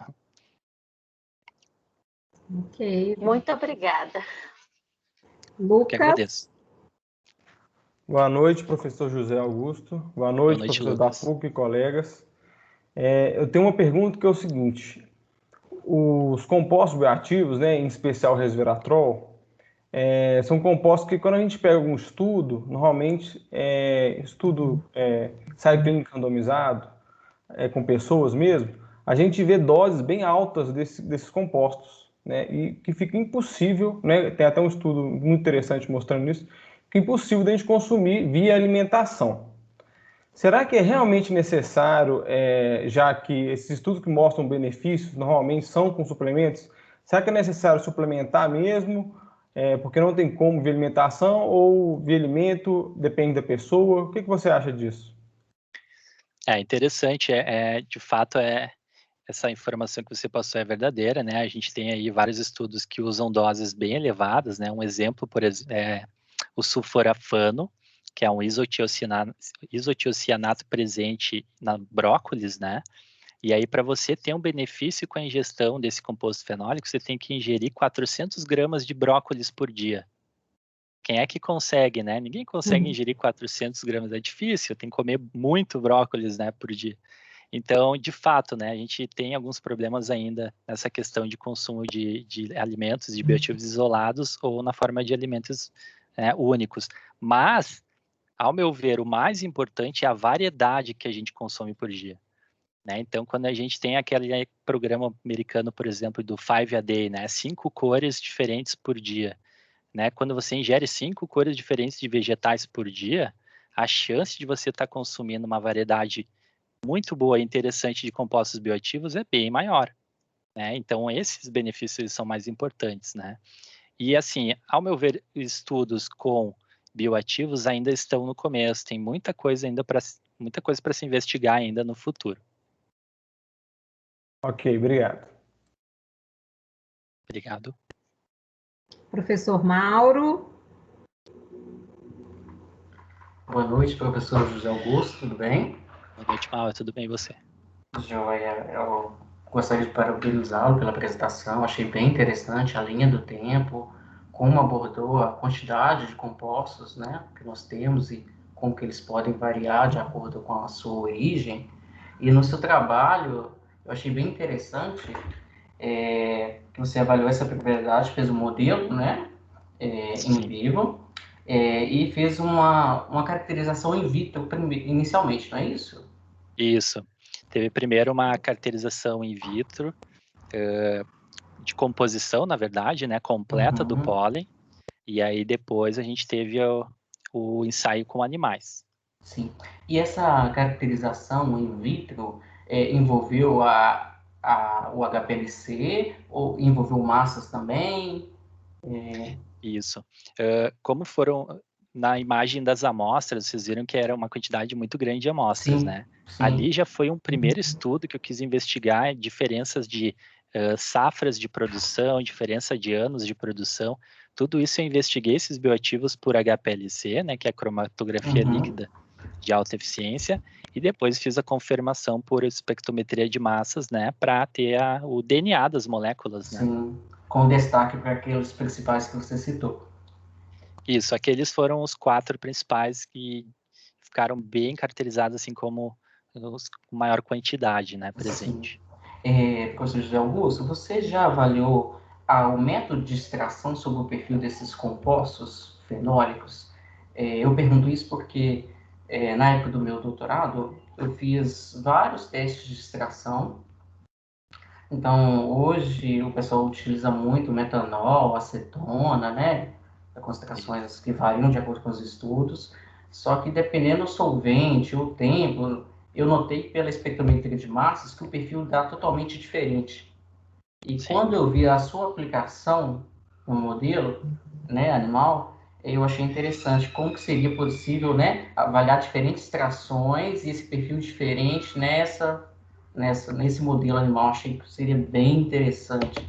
Ok. Muito obrigada. Que Lucas? agradeço. Boa noite, professor José Augusto. Boa noite, professor da Lucas. PUC e colegas. Eu tenho uma pergunta que é o seguinte: os compostos bioativos, né, em especial o resveratrol, são compostos que, quando a gente pega algum estudo, normalmente ensaio clínico randomizado, com pessoas mesmo, a gente vê doses bem altas desses compostos, né, e que fica impossível, né, tem até um estudo muito interessante mostrando isso, que é impossível da gente consumir via alimentação. Será que é realmente necessário, já que esses estudos que mostram benefícios normalmente são com suplementos, será que é necessário suplementar mesmo, porque não tem como via alimentação, ou via alimento, depende da pessoa? O que você acha disso? É interessante, de fato, essa informação que você passou é verdadeira, né? A gente tem aí vários estudos que usam doses bem elevadas, né? Um exemplo, por exemplo, é o sulforafano, que é um isotiocianato presente na brócolis, né? E aí, para você ter um benefício com a ingestão desse composto fenólico, você tem que ingerir 400 gramas de brócolis por dia. Quem é que consegue, né? Ninguém consegue ingerir 400 gramas, é difícil, tem que comer muito brócolis, né, por dia. Então, de fato, né, a gente tem alguns problemas ainda nessa questão de consumo de alimentos, de bioativos isolados ou na forma de alimentos únicos. Mas, ao meu ver, o mais importante é a variedade que a gente consome por dia. Né? Então, quando a gente tem aquele programa americano, por exemplo, do 5 a Day, né, 5 cores diferentes por dia, né? Quando você ingere 5 cores diferentes de vegetais por dia, a chance de você estar consumindo uma variedade muito boa e interessante de compostos bioativos é bem maior, né? Então, esses benefícios são mais importantes, né? E, assim, ao meu ver, estudos com bioativos ainda estão no começo, tem muita coisa para se investigar ainda no futuro. Ok, obrigado. Obrigado. Professor Mauro. Boa noite, professor José Augusto, tudo bem? Boa noite, Mauro, tudo bem e você? Joia, eu gostaria de parabenizá-lo pela apresentação, achei bem interessante a linha do tempo, como abordou a quantidade de compostos, né, que nós temos e como que eles podem variar de acordo com a sua origem. E no seu trabalho, eu achei bem interessante que você avaliou essa propriedade, fez um modelo, né, em vivo, e fez uma caracterização in vitro inicialmente, não é isso? Isso. Teve primeiro uma caracterização in vitro, de composição, na verdade, né, completa do pólen, e aí depois a gente teve o ensaio com animais. Sim. E essa caracterização in vitro envolveu o HPLC ou envolveu massas também? Isso. Como foram na imagem das amostras, vocês viram que era uma quantidade muito grande de amostras, né? Sim. Ali já foi um primeiro estudo que eu quis investigar diferenças de safras de produção, diferença de anos de produção. Tudo isso eu investiguei esses bioativos por HPLC, né, que é a cromatografia líquida de alta eficiência, e depois fiz a confirmação por espectrometria de massas, né, para ter o DNA das moléculas, né? Sim, com destaque para aqueles principais que você citou. Isso, aqueles foram os 4 principais que ficaram bem caracterizados, assim, como os com maior quantidade, né, presente. Professor José Augusto, você já avaliou o método de extração sobre o perfil desses compostos fenólicos? Eu pergunto isso porque, na época do meu doutorado, eu fiz vários testes de extração. Então, hoje, o pessoal utiliza muito metanol, acetona, né? Concentrações que variam de acordo com os estudos. Só que, dependendo do solvente, o tempo, eu notei pela espectrometria de massas que o perfil dá totalmente diferente. E Sim. quando eu vi a sua aplicação no modelo, né, animal, eu achei interessante como que seria possível, né, avaliar diferentes extrações e esse perfil diferente nesse modelo animal. Achei que seria bem interessante,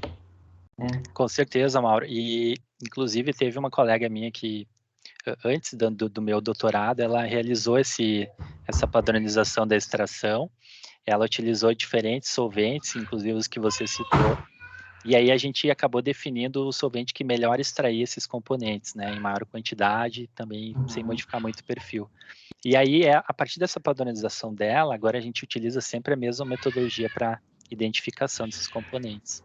né? Com certeza, Mauro. E, inclusive, teve uma colega minha que, antes do meu doutorado, ela realizou essa padronização da extração. Ela utilizou diferentes solventes, inclusive os que você citou, e aí a gente acabou definindo o solvente que melhor extraía esses componentes, né, em maior quantidade, também sem modificar muito o perfil. E aí, a partir dessa padronização dela, agora a gente utiliza sempre a mesma metodologia para identificação desses componentes.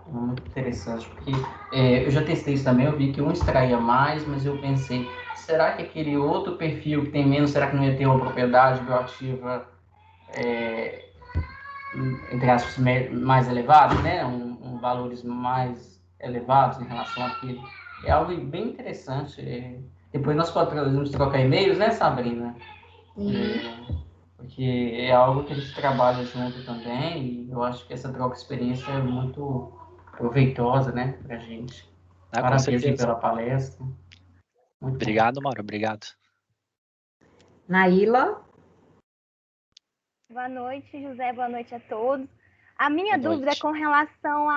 Muito interessante, porque eu já testei isso também, eu vi que um extraía mais, mas eu pensei, será que aquele outro perfil que tem menos, será que não ia ter uma propriedade bioativa, entre aspas, mais elevada, né? Valores mais elevados em relação àquele? É algo bem interessante. Depois nós podemos trocar e-mails, né, Sabrina? Porque é algo que a gente trabalha junto também, e eu acho que essa troca de experiência é muito proveitosa, né, pra gente. Parabéns aí pela palestra. Muito obrigado, Mauro, obrigado. Naila? Boa noite, José, boa noite a todos. A minha dúvida é com relação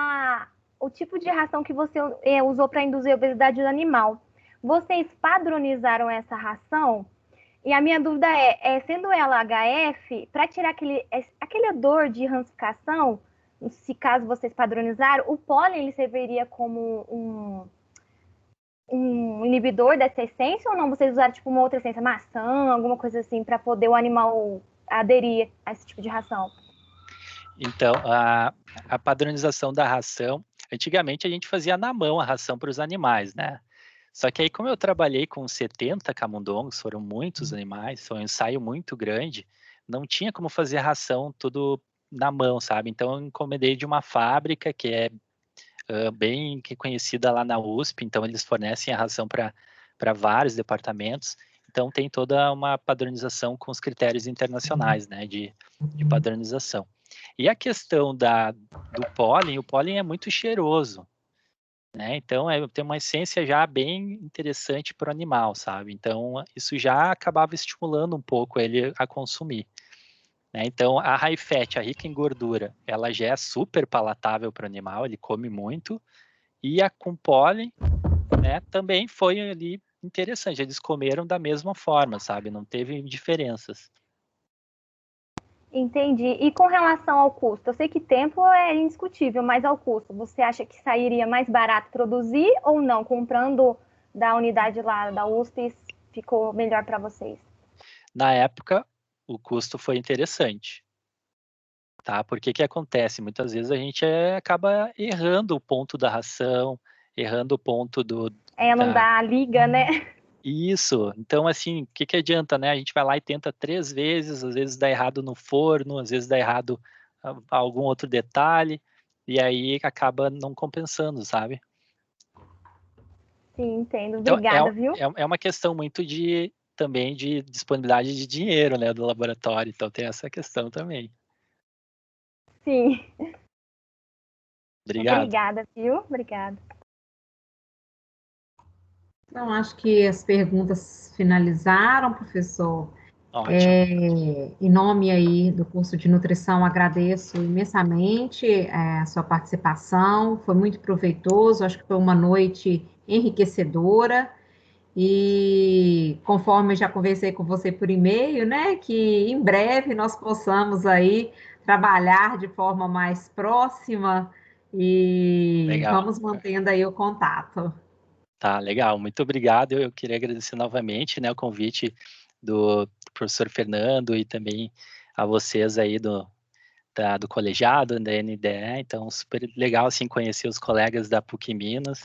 ao tipo de ração que você usou para induzir a obesidade do animal. Vocês padronizaram essa ração? E a minha dúvida sendo ela HF, para tirar aquele odor de rancificação, se caso vocês padronizaram, o pólen ele serviria como um inibidor dessa essência ou não? Vocês usaram tipo uma outra essência, maçã, alguma coisa assim, para poder o animal aderir a esse tipo de ração? Então, a padronização da ração, antigamente a gente fazia na mão a ração para os animais, né? Só que aí, como eu trabalhei com 70 camundongos, foram muitos animais, foi um ensaio muito grande, não tinha como fazer a ração tudo na mão, sabe? Então, eu encomendei de uma fábrica que é bem conhecida lá na USP, então eles fornecem a ração para vários departamentos, então tem toda uma padronização com os critérios internacionais, né, de padronização. E a questão do pólen, o pólen é muito cheiroso, né, então tem uma essência já bem interessante para o animal, sabe, então isso já acabava estimulando um pouco ele a consumir. Então, a high fat, a rica em gordura, ela já é super palatável para o animal, ele come muito. E a com pólen, né, também foi ali interessante. Eles comeram da mesma forma, sabe? Não teve diferenças. Entendi. E com relação ao custo? Eu sei que tempo é indiscutível, mas ao custo, você acha que sairia mais barato produzir ou não? Comprando da unidade lá da USP, ficou melhor para vocês? Na época, o custo foi interessante, tá? Porque que acontece? Muitas vezes a gente acaba errando o ponto da ração, errando o ponto não dá a liga, né? Isso. Então, assim, o que adianta, né? A gente vai lá e tenta 3 vezes, às vezes dá errado no forno, às vezes dá errado algum outro detalhe, e aí acaba não compensando, sabe? Sim, entendo. Obrigada, então, viu? É uma questão muito também de disponibilidade de dinheiro, né, do laboratório, então tem essa questão também. Sim. Obrigado. Obrigada, viu? Obrigada. Então, acho que as perguntas finalizaram, professor. Ótimo. Em nome aí do curso de nutrição, agradeço imensamente a sua participação, foi muito proveitoso, acho que foi uma noite enriquecedora, E conforme eu já conversei com você por e-mail, né, que em breve nós possamos aí trabalhar de forma mais próxima e Legal. vamos mantendo aí o contato. Tá, legal. Muito obrigado. Eu queria agradecer novamente, né, o convite do professor Fernando e também a vocês aí do colegiado, da NDE. Então, super legal, assim, conhecer os colegas da PUC Minas.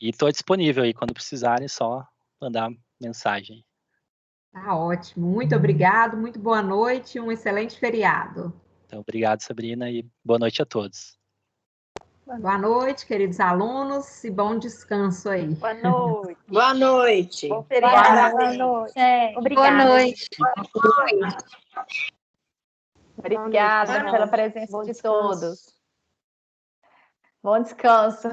E estou disponível aí, quando precisarem, só mandar mensagem. Tá ótimo. Muito obrigado, muito boa noite, um excelente feriado. Então, obrigado, Sabrina, e boa noite a todos. Boa noite, queridos alunos, e bom descanso aí. Boa noite. Boa noite. Bom feriado. Boa noite. Obrigada. Boa noite. Obrigada pela presença de todos. Bom descanso.